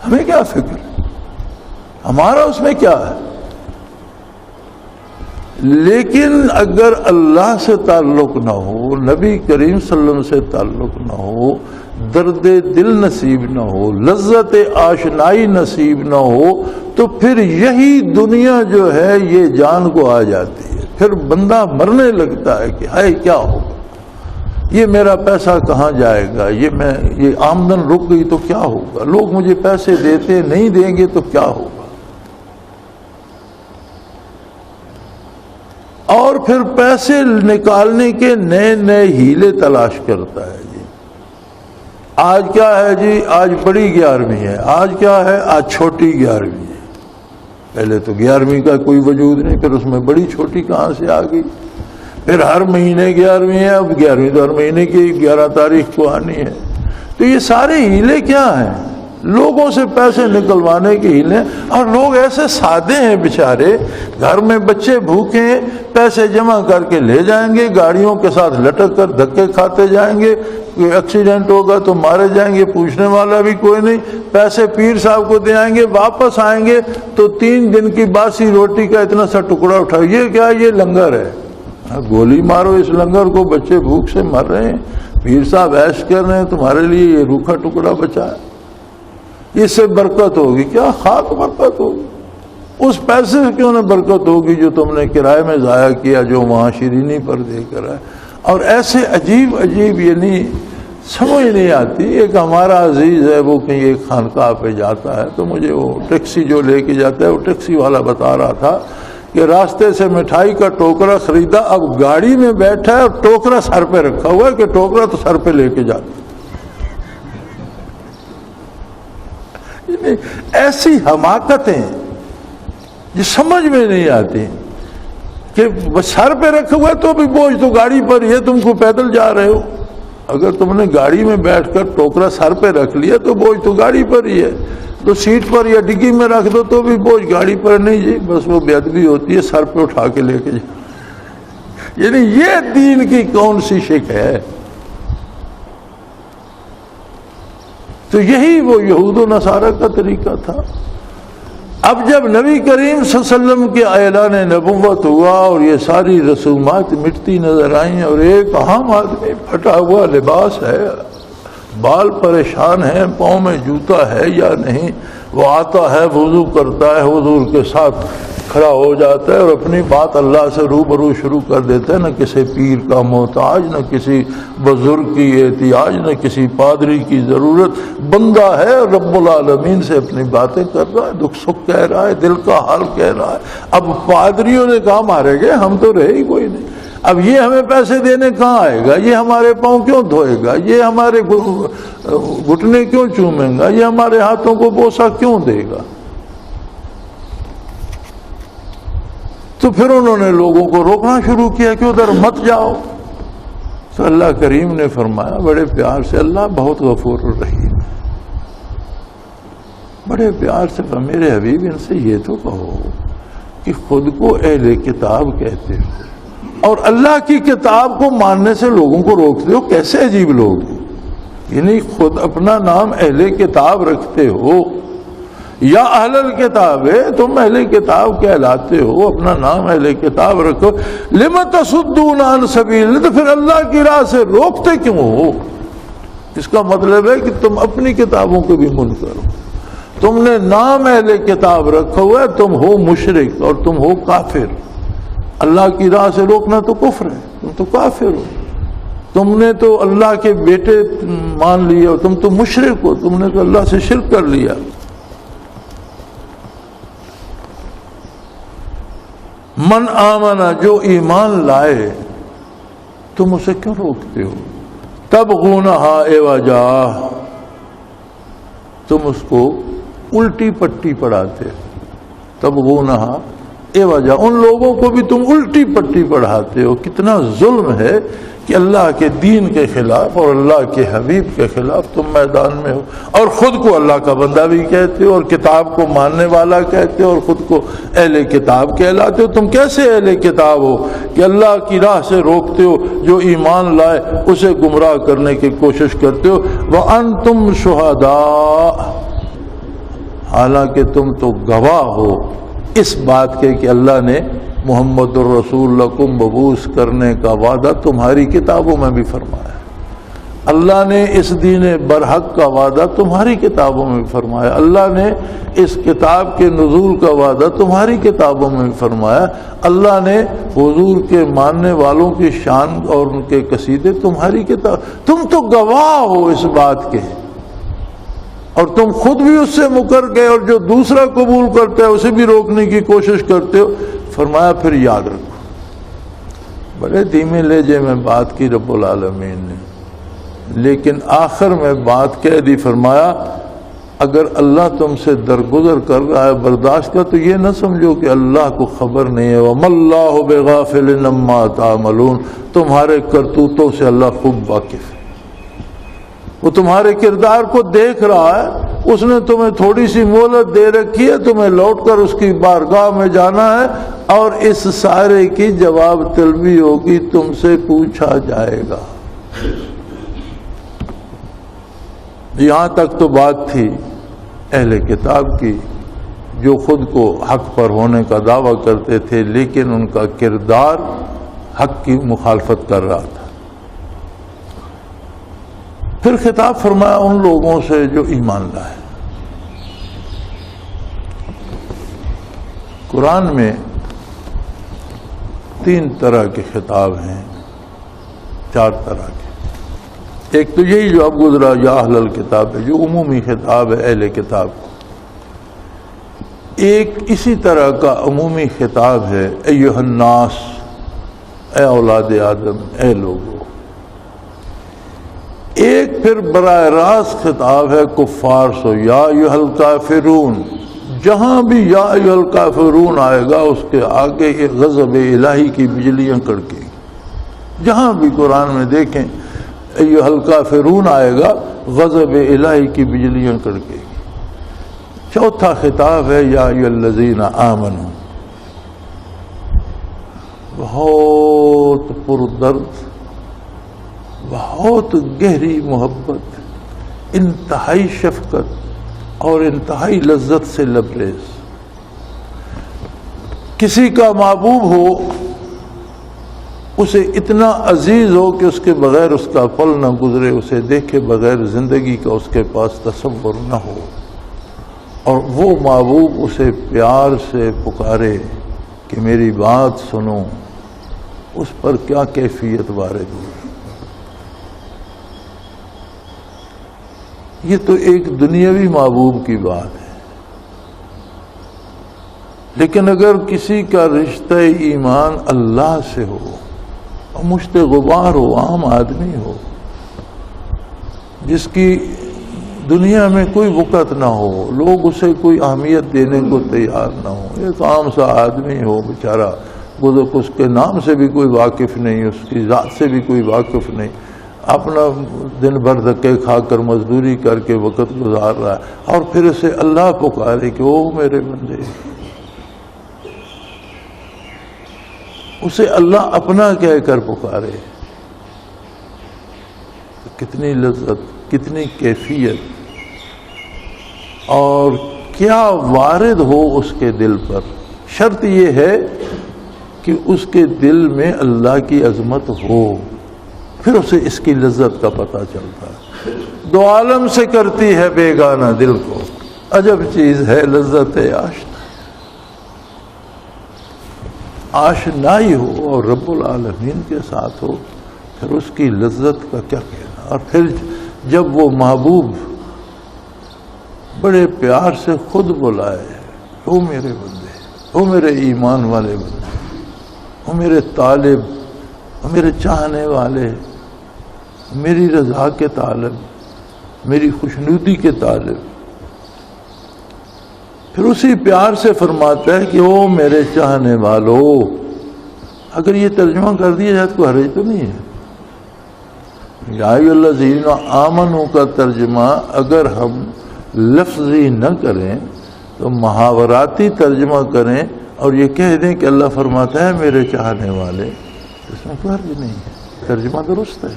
ہمیں کیا فکر ہے، ہمارا اس میں کیا ہے۔ لیکن اگر اللہ سے تعلق نہ ہو، نبی کریم صلی اللہ علیہ وسلم سے تعلق نہ ہو، درد دل نصیب نہ ہو، لذت آشنائی نصیب نہ ہو، تو پھر یہی دنیا جو ہے یہ جان کو آ جاتی ہے۔ پھر بندہ مرنے لگتا ہے کہ ہائے کیا ہوگا، یہ میرا پیسہ کہاں جائے گا، یہ آمدن رک گئی تو کیا ہوگا، لوگ مجھے پیسے دیتے نہیں دیں گے تو کیا ہوگا۔ اور پھر پیسے نکالنے کے نئے نئے ہیلے تلاش کرتا ہے جی۔ آج کیا ہے جی؟ آج بڑی 11ویں ہے، آج کیا ہے؟ آج چھوٹی 11ویں ہے۔ پہلے تو 11ویں کا کوئی وجود نہیں، پھر اس میں بڑی چھوٹی کہاں سے آ گئی؟ پھر ہر مہینے 11ویں ہے، اب 11ویں تو ہر مہینے کی 11 تاریخ کو آنی ہے۔ تو یہ سارے ہیلے کیا ہیں؟ لوگوں سے پیسے نکلوانے کے ہیلے، اور لوگ ایسے سادے ہیں بیچارے، گھر میں بچے بھوکے ہیں، پیسے جمع کر کے لے جائیں گے، گاڑیوں کے ساتھ لٹک کر دھکے کھاتے جائیں گے، کوئی ایکسیڈنٹ ہوگا تو مارے جائیں گے، پوچھنے والا بھی کوئی نہیں، پیسے پیر صاحب کو دے آئیں گے، واپس آئیں گے تو 3 دن کی باسی روٹی کا اتنا سا ٹکڑا اٹھاؤ، یہ کیا؟ یہ لنگر ہے، گولی مارو اس لنگر کو، بچے بھوک سے مر رہے ہیں، پیر صاحب عیش کر رہے ہیں، تمہارے لیے یہ روکھا ٹکڑا بچا ہے، اس سے برکت ہوگی کیا؟ خاک برکت ہوگی، اس پیسے سے کیوں نہ برکت ہوگی جو تم نے کرائے میں ضائع کیا، جو وہاں شیرینی پر دے کر ہے۔ اور ایسے عجیب عجیب، یعنی سمجھ نہیں آتی۔ ایک ہمارا عزیز ہے، وہ کہیں ایک خانقاہ پہ جاتا ہے، تو مجھے وہ ٹیکسی جو لے کے جاتا ہے، وہ ٹیکسی والا بتا رہا تھا کہ راستے سے مٹھائی کا ٹوکرا خریدا، اب گاڑی میں بیٹھا ہے اور ٹوکرا سر پہ رکھا ہوا ہے کہ ٹوکرا تو سر پہ لے کے جاتا۔ ایسی حماقتیں جو سمجھ میں نہیں آتی کہ سر پہ رکھا ہوا ہے تو بھی بوجھ تو گاڑی پر ہی ہے، تم کو پیدل جا رہے ہو، اگر تم نے گاڑی میں بیٹھ کر ٹوکرا سر پہ رکھ لیا تو بوجھ تو گاڑی پر ہی ہے، تو سیٹ پر یا ڈگی میں رکھ دو تو بھی بوجھ گاڑی پر نہیں جی، بس وہ بے ادبی ہوتی ہے، سر پہ اٹھا کے لے کے جا۔ یعنی یہ دین کی کون سی شک ہے؟ تو یہی وہ یہود و نصارہ کا طریقہ تھا۔ اب جب نبی کریم صلی اللہ علیہ وسلم کے اعلان نبوت ہوا اور یہ ساری رسومات مٹتی نظر آئیں، اور ایک عام آدمی پھٹا ہوا لباس ہے، بال پریشان ہیں، پاؤں میں جوتا ہے یا نہیں، وہ آتا ہے، وضو کرتا ہے، حضور کے ساتھ کھڑا ہو جاتا ہے اور اپنی بات اللہ سے روبرو شروع کر دیتا ہے، نہ کسی پیر کا محتاج، نہ کسی بزرگ کی احتیاج، نہ کسی پادری کی ضرورت، بندہ ہے رب العالمین سے اپنی باتیں کر رہا ہے، دکھ سکھ کہہ رہا ہے، دل کا حال کہہ رہا ہے۔ اب پادریوں نے کہا مارے گئے، ہم تو رہے ہی کوئی نہیں، اب یہ ہمیں پیسے دینے کہاں آئے گا، یہ ہمارے پاؤں کیوں دھوئے گا، یہ ہمارے گھٹنے کیوں چومیں گا، یہ ہمارے ہاتھوں کو بوسہ کیوں دے گا؟ تو پھر انہوں نے لوگوں کو روکنا شروع کیا کہ ادھر مت جاؤ۔ تو اللہ کریم نے فرمایا بڑے پیار سے، اللہ بہت غفور الرحیم، بڑے پیار سے، میرے حبیب ان سے یہ تو کہو کہ خود کو اہل کتاب کہتے ہو اور اللہ کی کتاب کو ماننے سے لوگوں کو روکتے ہو، کیسے عجیب لوگ ہیں۔ یعنی خود اپنا نام اہل کتاب رکھتے ہو، یا اہل الکتاب ہے، تم اہل کتاب کہلاتے ہو، اپنا نام اہل کتاب رکھو، لم تصدون عن سبیل، تو پھر اللہ کی راہ سے روکتے کیوں ہو؟ اس کا مطلب ہے کہ تم اپنی کتابوں کو بھی منکر ہو، تم نے نام اہل کتاب رکھا ہوا ہے، تم ہو مشرک اور تم ہو کافر۔ اللہ کی راہ سے روکنا تو کفر ہے، تم تو کافر ہو، تم نے تو اللہ کے بیٹے مان لیے، اور تم تو مشرک ہو، تم نے تو اللہ سے شرک کر لیا۔ من آمنا، جو ایمان لائے، تم اسے کیوں روکتے ہو؟ تبغونہا عوجا، تم اس کو الٹی پٹی پڑھاتے ہو، تبغونہا عوجا، ان لوگوں کو بھی تم الٹی پٹی پڑھاتے ہو۔ کتنا ظلم ہے کہ اللہ کے دین کے خلاف اور اللہ کے حبیب کے خلاف تم میدان میں ہو، اور خود کو اللہ کا بندہ بھی کہتے ہو اور کتاب کو ماننے والا کہتے ہو اور خود کو اہل کتاب کہلاتے ہو۔ تم کیسے اہل کتاب ہو کہ اللہ کی راہ سے روکتے ہو، جو ایمان لائے اسے گمراہ کرنے کی کوشش کرتے ہو۔ وَأَنْتُمْ شُهَدَاء، حالانکہ تم تو گواہ ہو اس بات کے کہ اللہ نے محمد الرسول لکم مبعوث کرنے کا وعدہ تمہاری کتابوں میں بھی فرمایا، اللہ نے اس دین برحق کا وعدہ تمہاری کتابوں میں بھی فرمایا، اللہ نے اس کتاب کے نزول کا وعدہ تمہاری کتابوں میں بھی فرمایا، اللہ نے حضور کے ماننے والوں کی شان اور ان کے قصیدے تمہاری کتاب، تم تو گواہ ہو اس بات کے، اور تم خود بھی اس سے مکر گئے اور جو دوسرا قبول کرتا ہے اسے بھی روکنے کی کوشش کرتے ہو۔ فرمایا پھر یاد رکھو، بڑے دھیمے لہجے میں بات کی رب العالمین نے، لیکن آخر میں بات کہہ دی، فرمایا اگر اللہ تم سے درگزر کر رہا ہے برداشت کا، تو یہ نہ سمجھو کہ اللہ کو خبر نہیں ہے، وَمَا اللَّهُ بِغَافِلٍ عَمَّا تَعْمَلُونَ، تمہارے کرتوتوں سے اللہ خوب واقف ہے، وہ تمہارے کردار کو دیکھ رہا ہے، اس نے تمہیں تھوڑی سی مہلت دے رکھی ہے، تمہیں لوٹ کر اس کی بارگاہ میں جانا ہے اور اس سارے کی جواب طلبی ہوگی، تم سے پوچھا جائے گا۔ یہاں تک تو بات تھی اہل کتاب کی، جو خود کو حق پر ہونے کا دعویٰ کرتے تھے لیکن ان کا کردار حق کی مخالفت کر رہا تھا۔ پھر خطاب فرمایا ان لوگوں سے جو ایمان لائے۔ قرآن میں 3 طرح کے خطاب ہیں، 4 طرح کے۔ ایک تو یہی جو اب گزرا یا اہل الکتاب ہے، جو عمومی خطاب ہے اہل کتاب کو۔ ایک اسی طرح کا عمومی خطاب ہے ایھا الناس، اے اولاد آدم، اے لوگو۔ ایک پھر براہ راست خطاب ہے کفار سے، یا ایھا الکافرون۔ جہاں بھی یا ایھا الکافرون آئے گا اس کے آگے ایک غضب الہی کی بجلیاں کڑکیں گی۔ جہاں بھی قرآن میں دیکھیں ایھا الکافرون آئے گا، غضب الہی کی بجلیاں کڑکیں گی۔ چوتھا خطاب ہے یا ایھا الذین آمنوا، بہت پردرد، بہت گہری محبت، انتہائی شفقت اور انتہائی لذت سے لبریز۔ کسی کا محبوب ہو، اسے اتنا عزیز ہو کہ اس کے بغیر اس کا پل نہ گزرے، اسے دیکھے بغیر زندگی کا اس کے پاس تصور نہ ہو، اور وہ محبوب اسے پیار سے پکارے کہ میری بات سنو، اس پر کیا کیفیت وارد ہوئی۔ یہ تو ایک دنیاوی محبوب کی بات ہے، لیکن اگر کسی کا رشتہ ایمان اللہ سے ہو، اور مشت غبار ہو، عام آدمی ہو، جس کی دنیا میں کوئی وقت نہ ہو، لوگ اسے کوئی اہمیت دینے کو تیار نہ ہو، ایک عام سا آدمی ہو بیچارہ، اس کے نام سے بھی کوئی واقف نہیں، اس کی ذات سے بھی کوئی واقف نہیں، اپنا دن بھر دھکے کھا کر مزدوری کر کے وقت گزار رہا ہے، اور پھر اسے اللہ پکارے کہ او میرے بندے، اسے اللہ اپنا کہہ کر پکارے، کتنی لذت، کتنی کیفیت، اور کیا وارد ہو اس کے دل پر۔ شرط یہ ہے کہ اس کے دل میں اللہ کی عظمت ہو، پھر اسے اس کی لذت کا پتہ چلتا ہے۔ دو عالم سے کرتی ہے بیگانہ دل کو، عجب چیز ہے لذت آشنا۔ آشنائی ہو اور رب العالمین کے ساتھ ہو، پھر اس کی لذت کا کیا کہنا۔ اور پھر جب وہ محبوب بڑے پیار سے خود بلائے، او میرے بندے، او میرے ایمان والے بندے، او میرے طالب، او میرے چاہنے والے، میری رضا کے طالب، میری خوشنودی کے طالب، پھر اسی پیار سے فرماتا ہے کہ او میرے چاہنے والو۔ اگر یہ ترجمہ کر دیا جائے تو حرج تو نہیں ہے۔ یا ایھا الذین آمنوا کا ترجمہ اگر ہم لفظی نہ کریں تو محاوراتی ترجمہ کریں اور یہ کہہ دیں کہ اللہ فرماتا ہے میرے چاہنے والے، اس میں کوئی حرج نہیں ہے، ترجمہ درست ہے۔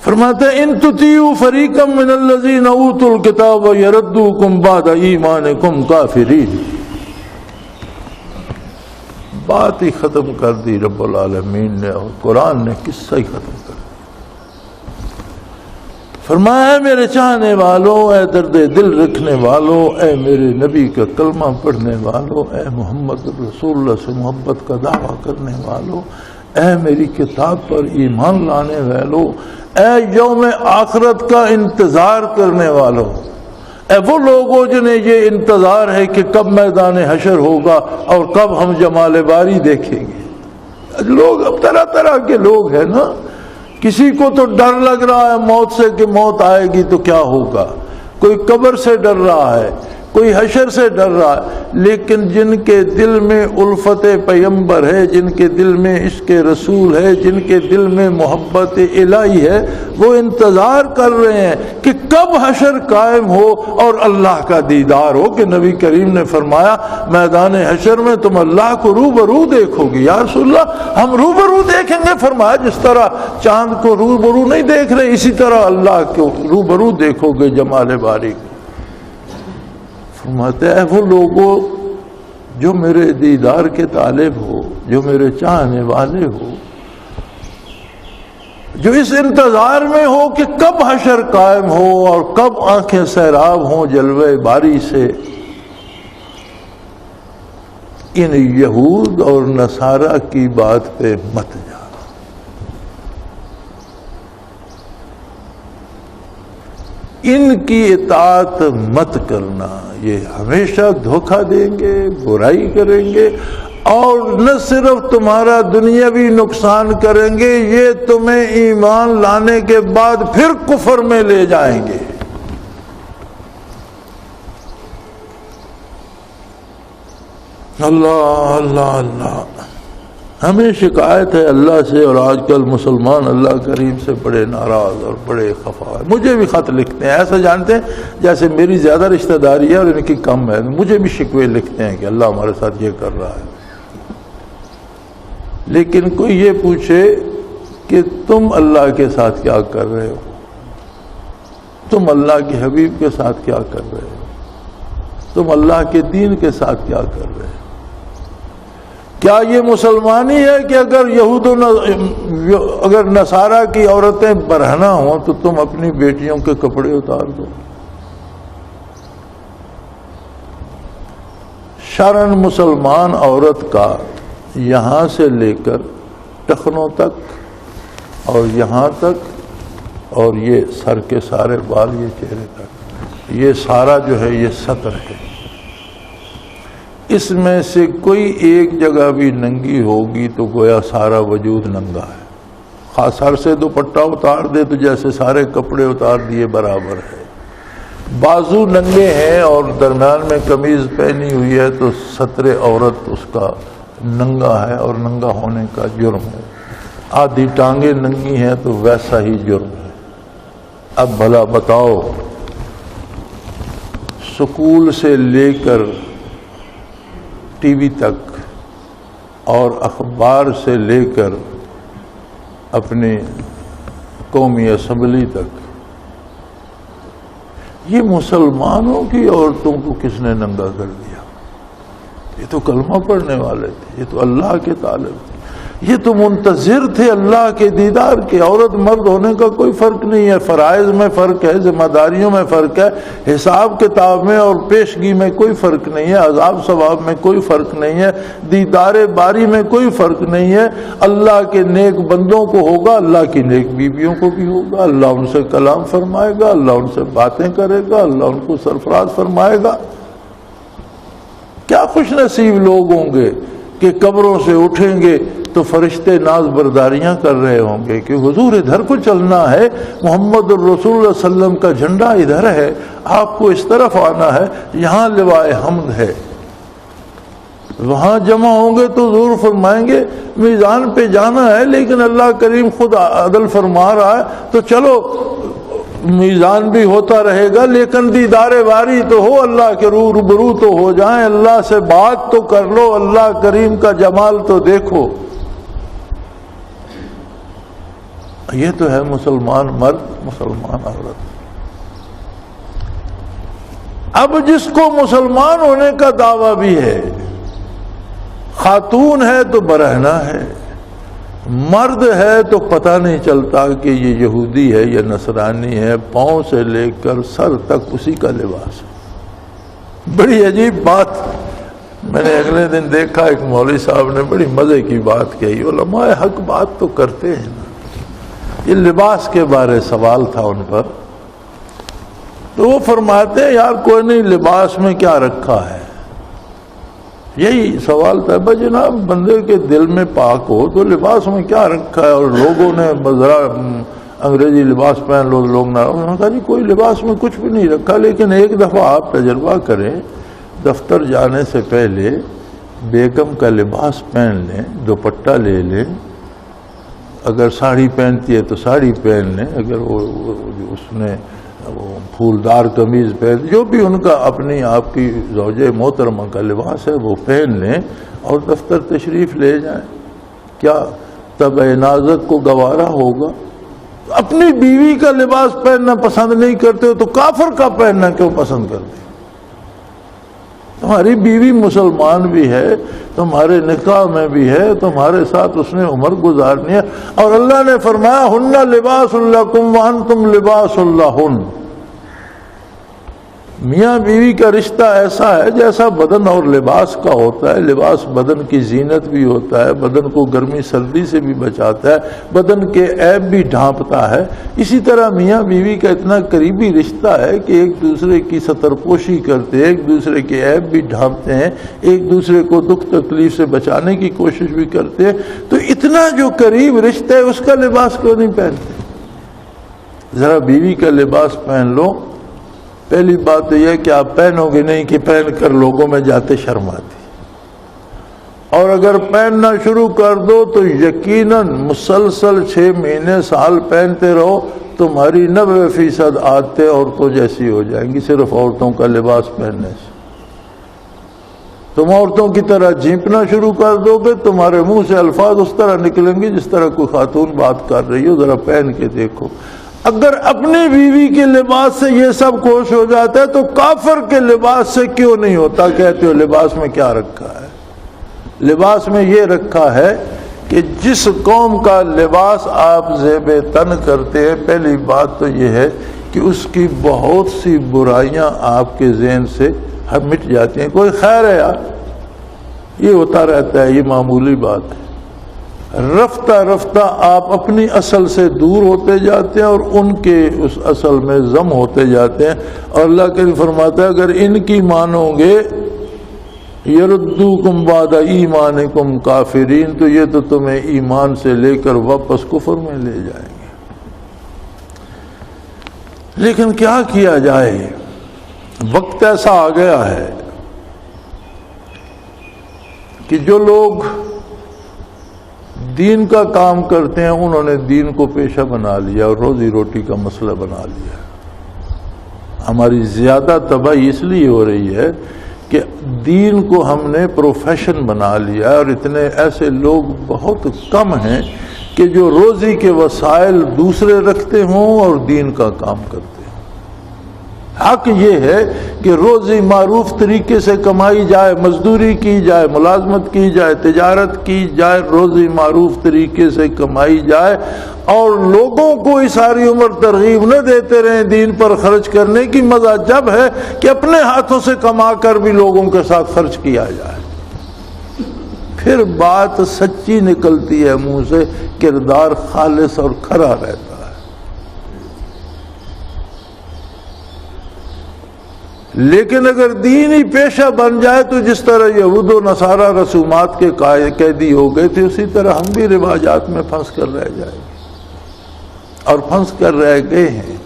فرماتے ہیں ان تطیعوا فریقا من الذین اوتوا الکتاب یردوکم بعد ایمانکم کافرین۔ بات ہی ختم کر دی رب العالمین نے، اور قرآن نے قصہ ہی ختم کر دیا۔ فرمایا میرے چاہنے والوں، اے درد دل رکھنے والوں، اے میرے نبی کا کلمہ پڑھنے والوں، اے محمد رسول اللہ سے محبت کا دعویٰ کرنے والوں، اے میری کتاب پر ایمان لانے والوں، اے یوم آخرت کا انتظار کرنے والوں، اے وہ لوگوں جنہیں یہ انتظار ہے کہ کب میدان حشر ہوگا اور کب ہم جمال باری دیکھیں گے، لوگ اب طرح طرح کے لوگ ہیں نا. کسی کو تو ڈر لگ رہا ہے موت سے کہ موت آئے گی تو کیا ہوگا, کوئی قبر سے ڈر رہا ہے, کوئی حشر سے ڈر رہا ہے, لیکن جن کے دل میں الفت پیمبر ہے, جن کے دل میں عشق رسول ہے, جن کے دل میں محبت الہی ہے, وہ انتظار کر رہے ہیں کہ کب حشر قائم ہو اور اللہ کا دیدار ہو. کہ نبی کریم نے فرمایا میدان حشر میں تم اللہ کو روبرو دیکھو گے. یا رسول اللہ ہم روبرو دیکھیں گے؟ فرمایا جس طرح چاند کو روبرو نہیں دیکھ رہے اسی طرح اللہ کو روبرو دیکھو گے جمال باری کو. فرماتے ہیں وہ لوگوں جو میرے دیدار کے طالب ہو, جو میرے چاہنے والے ہو, جو اس انتظار میں ہو کہ کب حشر قائم ہو اور کب آنکھیں سیراب ہوں جلوے باری سے, ان یہود اور نصارہ کی بات پہ مت جا. ان کی اطاعت مت کرنا, یہ ہمیشہ دھوکہ دیں گے, برائی کریں گے, اور نہ صرف تمہارا دنیاوی نقصان کریں گے, یہ تمہیں ایمان لانے کے بعد پھر کفر میں لے جائیں گے. اللہ اللہ اللہ. ہمیں شکایت ہے اللہ سے, اور آج کل مسلمان اللہ کریم سے بڑے ناراض اور بڑے خفا ہیں. مجھے بھی خط لکھتے ہیں, ایسا جانتے ہیں جیسے میری زیادہ رشتہ داری ہے اور ان کی کم ہے. مجھے بھی شکوے لکھتے ہیں کہ اللہ ہمارے ساتھ یہ کر رہا ہے. لیکن کوئی یہ پوچھے کہ تم اللہ کے ساتھ کیا کر رہے ہو, تم اللہ کے حبیب کے ساتھ کیا کر رہے ہو, تم اللہ کے دین کے ساتھ کیا کر رہے ہو؟ کیا یہ مسلمانی ہے کہ اگر نصارہ کی عورتیں برہنہ ہوں تو تم اپنی بیٹیوں کے کپڑے اتار دو؟ شرعاً مسلمان عورت کا یہاں سے لے کر ٹخنوں تک اور یہاں تک, اور یہ سر کے سارے بال, یہ چہرے تک, یہ سارا جو ہے یہ ستر ہے. اس میں سے کوئی ایک جگہ بھی ننگی ہوگی تو گویا سارا وجود ننگا ہے. خاص سر سے دوپٹہ اتار دے تو جیسے سارے کپڑے اتار دیے برابر ہے. بازو ننگے ہیں اور درمیان میں قمیض پہنی ہوئی ہے تو ستر عورت اس کا ننگا ہے اور ننگا ہونے کا جرم ہے. آدھی ٹانگیں ننگی ہیں تو ویسا ہی جرم ہے. اب بھلا بتاؤ, سکول سے لے کر ٹی وی تک اور اخبار سے لے کر اپنی قومی اسمبلی تک, یہ مسلمانوں کی عورتوں کو کس نے ننگا کر دیا؟ یہ تو کلمہ پڑھنے والے تھے, یہ تو اللہ کے طالب تھے, یہ تو منتظر تھے اللہ کے دیدار کے. عورت مرد ہونے کا کوئی فرق نہیں ہے, فرائض میں فرق ہے, ذمہ داریوں میں فرق ہے, حساب کتاب میں اور پیشگی میں کوئی فرق نہیں ہے, عذاب ثواب میں کوئی فرق نہیں ہے, دیدار باری میں کوئی فرق نہیں ہے. اللہ کے نیک بندوں کو ہوگا, اللہ کی نیک بیویوں کو بھی ہوگا. اللہ ان سے کلام فرمائے گا, اللہ ان سے باتیں کرے گا, اللہ ان کو سرفراز فرمائے گا. کیا خوش نصیب لوگ ہوں گے کہ قبروں سے اٹھیں گے تو فرشتے ناز برداریاں کر رہے ہوں گے کہ حضور ادھر کو چلنا ہے, محمد الرسول اللہ علیہ وسلم کا جھنڈا ادھر ہے, آپ کو اس طرف آنا ہے, یہاں لوائے حمد ہے. وہاں جمع ہوں گے تو حضور فرمائیں گے میزان پہ جانا ہے, لیکن اللہ کریم خود عدل فرما رہا ہے تو چلو میزان بھی ہوتا رہے گا, لیکن دیدار باری تو ہو, اللہ کے روبرو تو ہو جائیں, اللہ سے بات تو کر لو, اللہ کریم کا جمال تو دیکھو. یہ تو ہے مسلمان مرد, مسلمان عورت. اب جس کو مسلمان ہونے کا دعویٰ بھی ہے, خاتون ہے تو برہنہ ہے, مرد ہے تو پتہ نہیں چلتا کہ یہ یہودی ہے یا نصرانی ہے, پاؤں سے لے کر سر تک اسی کا لباس ہے. بڑی عجیب بات میں نے اگلے دن دیکھا, ایک مولوی صاحب نے بڑی مزے کی بات کہی. علماء حق بات تو کرتے ہیں نا. یہ لباس کے بارے سوال تھا ان پر, تو وہ فرماتے ہیں یار کوئی نہیں, لباس میں کیا رکھا ہے, یہی سوال تھا بھائی جناب بندے کے دل میں پاک ہو تو لباس میں کیا رکھا ہے؟ اور لوگوں نے ذرا انگریزی لباس پہن لو، لوگ نہ، انہوں نے کہا جی کوئی لباس میں کچھ بھی نہیں رکھا، لیکن ایک دفعہ آپ تجربہ کریں، دفتر جانے سے پہلے بیگم کا لباس پہن لیں، دوپٹہ لے لیں، اگر ساڑی پہنتی ہے تو ساڑی پہن لیں، اگر وہ اس نے وہ پھولدار قمیض پہن، جو بھی ان کا اپنی آپ کی زوجہ محترمہ کا لباس ہے وہ پہن لیں اور دفتر تشریف لے جائیں۔ کیا طبع نازک کو گوارا ہوگا؟ اپنی بیوی کا لباس پہننا پسند نہیں کرتے ہو تو کافر کا پہننا کیوں پسند کرتے؟ تمہاری بیوی مسلمان بھی ہے، تمہارے نکاح میں بھی ہے، تمہارے ساتھ اس نے عمر گزارنی ہے، اور اللہ نے فرمایا ہن لباس لکم وانتم لباس لہن۔ میاں بیوی کا رشتہ ایسا ہے جیسا بدن اور لباس کا ہوتا ہے، لباس بدن کی زینت بھی ہوتا ہے، بدن کو گرمی سردی سے بھی بچاتا ہے، بدن کے عیب بھی ڈھانپتا ہے، اسی طرح میاں بیوی کا اتنا قریبی رشتہ ہے کہ ایک دوسرے کی ستر پوشی کرتے ہیں، ایک دوسرے کے عیب بھی ڈھانپتے ہیں، ایک دوسرے کو دکھ تکلیف سے بچانے کی کوشش بھی کرتے ہیں، تو اتنا جو قریب رشتہ ہے اس کا لباس کیوں نہیں پہنتے؟ ذرا بیوی کا لباس پہن لو۔ پہلی بات تو یہ کہ آپ پہنو گے نہیں کہ پہن کر لوگوں میں جاتے شرم آتی، اور اگر پہننا شروع کر دو تو یقیناً مسلسل 6 مہینے سال پہنتے رہو، تمہاری 90% عادتیں عورتوں جیسی ہو جائیں گی صرف عورتوں کا لباس پہننے سے۔ تم عورتوں کی طرح جھینپنا شروع کر دو گے، تمہارے منہ سے الفاظ اس طرح نکلیں گے جس طرح کوئی خاتون بات کر رہی ہو، ذرا پہن کے دیکھو۔ اگر اپنی بیوی کے لباس سے یہ سب خوش ہو جاتا ہے تو کافر کے لباس سے کیوں نہیں ہوتا؟ کہتے ہو لباس میں کیا رکھا ہے؟ لباس میں یہ رکھا ہے کہ جس قوم کا لباس آپ زیب تن کرتے ہیں، پہلی بات تو یہ ہے کہ اس کی بہت سی برائیاں آپ کے ذہن سے مٹ جاتی ہیں۔ کوئی خیر ہے یار، یہ ہوتا رہتا ہے، یہ معمولی بات ہے۔ رفتہ رفتہ آپ اپنی اصل سے دور ہوتے جاتے ہیں اور ان کے اس اصل میں ضم ہوتے جاتے ہیں، اور اللہ کریم فرماتا ہے اگر ان کی مانو گے یردوکم بعد ایمانکم کافرین، تو یہ تو تمہیں ایمان سے لے کر واپس کفر میں لے جائیں گے۔ لیکن کیا کیا جائے، وقت ایسا آ گیا ہے کہ جو لوگ دین کا کام کرتے ہیں انہوں نے دین کو پیشہ بنا لیا اور روزی روٹی کا مسئلہ بنا لیا۔ ہماری زیادہ تباہی اس لیے ہو رہی ہے کہ دین کو ہم نے پروفیشن بنا لیا ہے، اور اتنے ایسے لوگ بہت کم ہیں کہ جو روزی کے وسائل دوسرے رکھتے ہوں اور دین کا کام کرتے ہیں۔ حق یہ ہے کہ روزی معروف طریقے سے کمائی جائے، مزدوری کی جائے، ملازمت کی جائے، تجارت کی جائے، روزی معروف طریقے سے کمائی جائے، اور لوگوں کو ساری عمر ترغیب نہ دیتے رہیں دین پر خرچ کرنے کی۔ مزہ جب ہے کہ اپنے ہاتھوں سے کما کر بھی لوگوں کے ساتھ خرچ کیا جائے، پھر بات سچی نکلتی ہے منہ سے، کردار خالص اور کھرا رہتا ہے۔ لیکن اگر دین ہی پیشہ بن جائے تو جس طرح یہود و نصارہ رسومات کے قیدی ہو گئے تھے، اسی طرح ہم بھی رواجات میں پھنس کر رہ جائیں گے، اور پھنس کر رہ گئے ہیں۔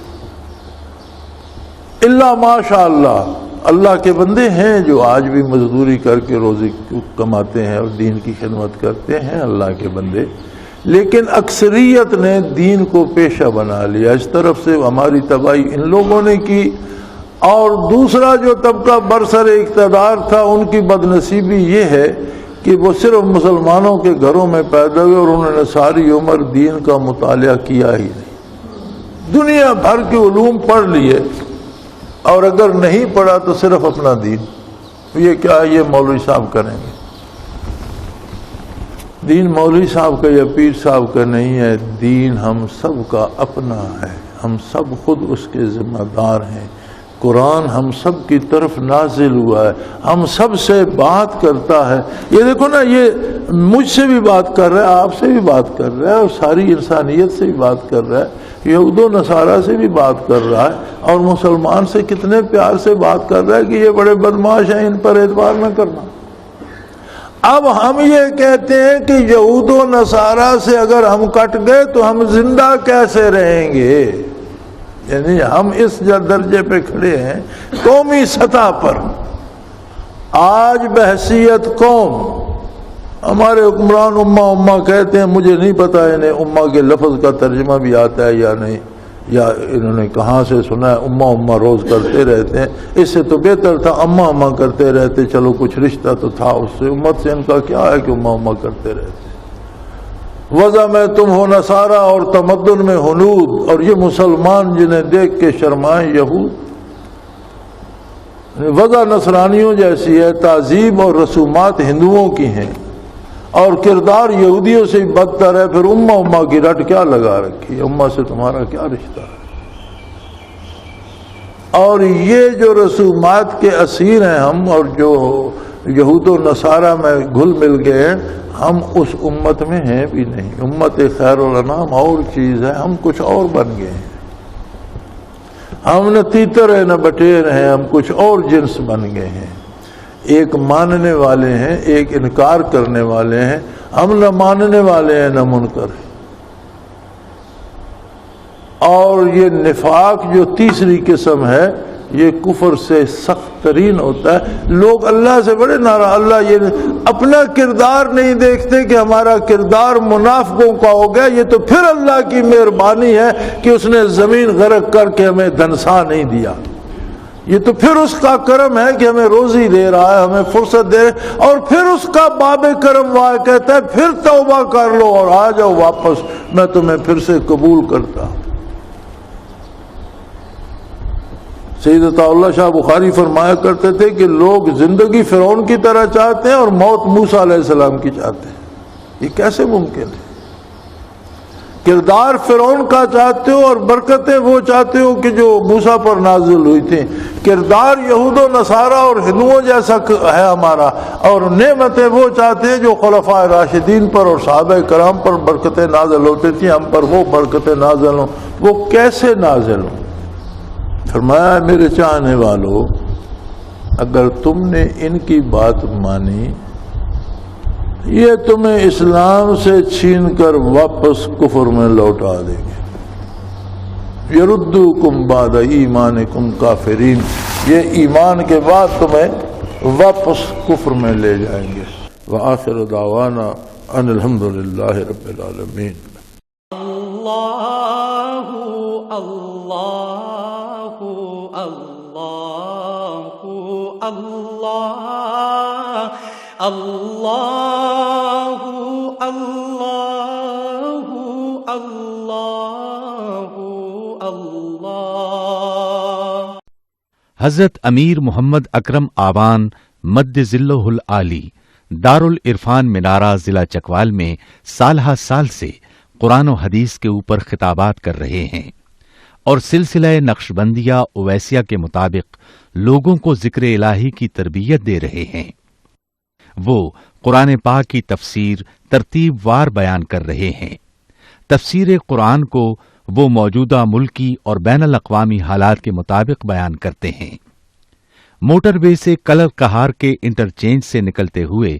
الا ماشاء اللہ، اللہ کے بندے ہیں جو آج بھی مزدوری کر کے روزی کماتے ہیں اور دین کی خدمت کرتے ہیں، اللہ کے بندے، لیکن اکثریت نے دین کو پیشہ بنا لیا۔ اس طرف سے ہماری تباہی ان لوگوں نے کی، اور دوسرا جو طبقہ برسر اقتدار تھا ان کی بدنصیبی یہ ہے کہ وہ صرف مسلمانوں کے گھروں میں پیدا ہوئے اور انہوں نے ساری عمر دین کا مطالعہ کیا ہی نہیں۔ دنیا بھر کے علوم پڑھ لیے، اور اگر نہیں پڑھا تو صرف اپنا دین۔ یہ کیا یہ مولوی صاحب کریں گے؟ دین مولوی صاحب کا یا پیر صاحب کا نہیں ہے، دین ہم سب کا اپنا ہے، ہم سب خود اس کے ذمہ دار ہیں۔ قرآن ہم سب کی طرف نازل ہوا ہے، ہم سب سے بات کرتا ہے۔ یہ دیکھو نا، یہ مجھ سے بھی بات کر رہا ہے، آپ سے بھی بات کر رہا ہے، اور ساری انسانیت سے بھی بات کر رہا ہے، یہود و نصارہ سے بھی بات کر رہا ہے، اور مسلمان سے کتنے پیار سے بات کر رہا ہے کہ یہ بڑے بدماش ہیں، ان پر اعتبار نہ کرنا۔ اب ہم یہ کہتے ہیں کہ یہود و نصارہ سے اگر ہم کٹ گئے تو ہم زندہ کیسے رہیں گے؟ یعنی ہم اس درجے پہ کھڑے ہیں قومی سطح پر، آج بحیثیت قوم ہمارے حکمران امہ کہتے ہیں، مجھے نہیں پتا انہیں امہ کے لفظ کا ترجمہ بھی آتا ہے یا نہیں، یا انہوں نے کہاں سے سنا ہے، امہ روز کرتے رہتے ہیں، اس سے تو بہتر تھا امہ کرتے رہتے، چلو کچھ رشتہ تو تھا اس سے، امت سے ان کا کیا ہے کہ امہ کرتے رہتے۔ وضع میں تم ہو نصارہ اور تمدن میں ہنود، اور یہ مسلمان جنہیں دیکھ کے شرمائیں یہود۔ وضع نصرانیوں جیسی ہے، تہذیب اور رسومات ہندوؤں کی ہیں اور کردار یہودیوں سے بدتر ہے، پھر امہ کی رٹ کیا لگا رکھی ہے؟ امہ سے تمہارا کیا رشتہ ہے؟ اور یہ جو رسومات کے اسیر ہیں ہم، اور جو یہود و نصارہ میں گھل مل گئے ہیں، ہم اس امت میں ہیں بھی نہیں۔ امت خیر الانام اور چیز ہے، ہم کچھ اور بن گئے ہیں، ہم نہ تیتر ہے نہ بٹیر ہیں، ہم کچھ اور جنس بن گئے ہیں۔ ایک ماننے والے ہیں، ایک انکار کرنے والے ہیں، ہم نہ ماننے والے ہیں نہ منکر ہیں۔ اور یہ نفاق جو تیسری قسم ہے، یہ کفر سے سخت ترین ہوتا ہے۔ لوگ اللہ سے بڑے ناراض، اللہ یہ اپنا کردار نہیں دیکھتے کہ ہمارا کردار منافقوں کا ہو گیا، یہ تو پھر اللہ کی مہربانی ہے کہ اس نے زمین غرق کر کے ہمیں دھنسا نہیں دیا، یہ تو پھر اس کا کرم ہے کہ ہمیں روزی دے رہا ہے، ہمیں فرصت دے رہا ہے، اور پھر اس کا باب کرم وہ کہتا ہے پھر توبہ کر لو اور آ جاؤ واپس، میں تمہیں پھر سے قبول کرتا ہوں۔ سید عطا اللہ شاہ بخاری فرمایا کرتے تھے کہ لوگ زندگی فرعون کی طرح چاہتے ہیں اور موت موسیٰ علیہ السلام کی چاہتے ہیں، یہ کیسے ممکن ہے؟ کردار فرعون کا چاہتے ہو اور برکتیں وہ چاہتے ہو کہ جو موسیٰ پر نازل ہوئی تھیں، کردار یہود و نصارہ اور ہندوؤں جیسا ہے ہمارا، اور نعمتیں وہ چاہتے ہیں جو خلفاء راشدین پر اور صحابہ کرام پر برکتیں نازل ہوتی تھیں، ہم پر وہ برکتیں نازل ہوں، وہ کیسے نازل ہوں؟ فرمایا میرے چاہنے والو، اگر تم نے ان کی بات مانی، یہ تمہیں اسلام سے چھین کر واپس کفر میں لوٹا دیں گے۔ یردوکم بعد ایمانکم کافرین، یہ ایمان کے بعد تمہیں واپس کفر میں لے جائیں گے۔ وآخر دعوانا ان الحمدللہ رب العالمین۔ اللہ اللہ اللہ اللہ اللہ اللہ اللہ اللہ۔ حضرت امیر محمد اکرم آوان مد ذلہ العالی دارالعرفان منارہ ضلع چکوال میں سالہ سال سے قرآن و حدیث کے اوپر خطابات کر رہے ہیں اور سلسلہ نقشبندیہ اویسیہ کے مطابق لوگوں کو ذکر الہی کی تربیت دے رہے ہیں۔ وہ قرآن پاک کی تفسیر ترتیب وار بیان کر رہے ہیں۔ تفسیر قرآن کو وہ موجودہ ملکی اور بین الاقوامی حالات کے مطابق بیان کرتے ہیں۔ موٹر وے سے کلر کہار کے انٹرچینج سے نکلتے ہوئے،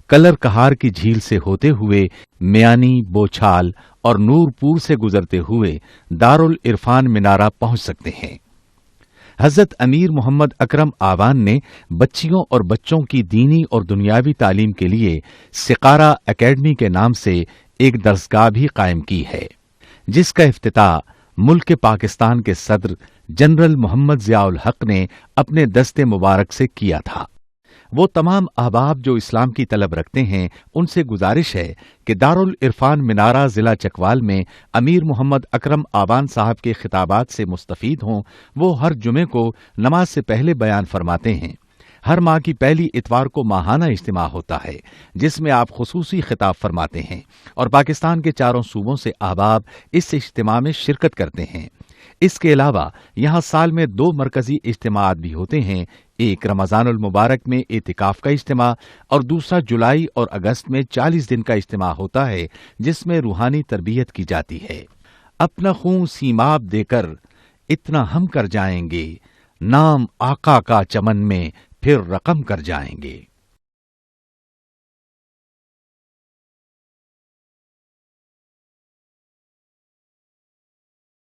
کلر کہار کی جھیل سے ہوتے ہوئے، میانی، بوچھال اور نور پور سے گزرتے ہوئے دارالعرفان منارہ پہنچ سکتے ہیں۔ حضرت امیر محمد اکرم آوان نے بچیوں اور بچوں کی دینی اور دنیاوی تعلیم کے لیے سقارہ اکیڈمی کے نام سے ایک درسگاہ بھی قائم کی ہے، جس کا افتتاح ملک پاکستان کے صدر جنرل محمد ضیاء الحق نے اپنے دست مبارک سے کیا تھا۔ وہ تمام احباب جو اسلام کی طلب رکھتے ہیں، ان سے گزارش ہے کہ دارالعرفان منارہ ضلع چکوال میں امیر محمد اکرم آوان صاحب کے خطابات سے مستفید ہوں۔ وہ ہر جمعے کو نماز سے پہلے بیان فرماتے ہیں۔ ہر ماہ کی پہلی اتوار کو ماہانہ اجتماع ہوتا ہے، جس میں آپ خصوصی خطاب فرماتے ہیں، اور پاکستان کے چاروں صوبوں سے احباب اس اجتماع میں شرکت کرتے ہیں۔ اس کے علاوہ یہاں سال میں 2 مرکزی اجتماعات بھی ہوتے ہیں، ایک رمضان المبارک میں اعتکاف کا اجتماع اور دوسرا جولائی اور اگست میں 40 دن کا اجتماع ہوتا ہے، جس میں روحانی تربیت کی جاتی ہے۔ اپنا خون سیماب دے کر اتنا ہم کر جائیں گے، نام آقا کا چمن میں پھر رقم کر جائیں گے۔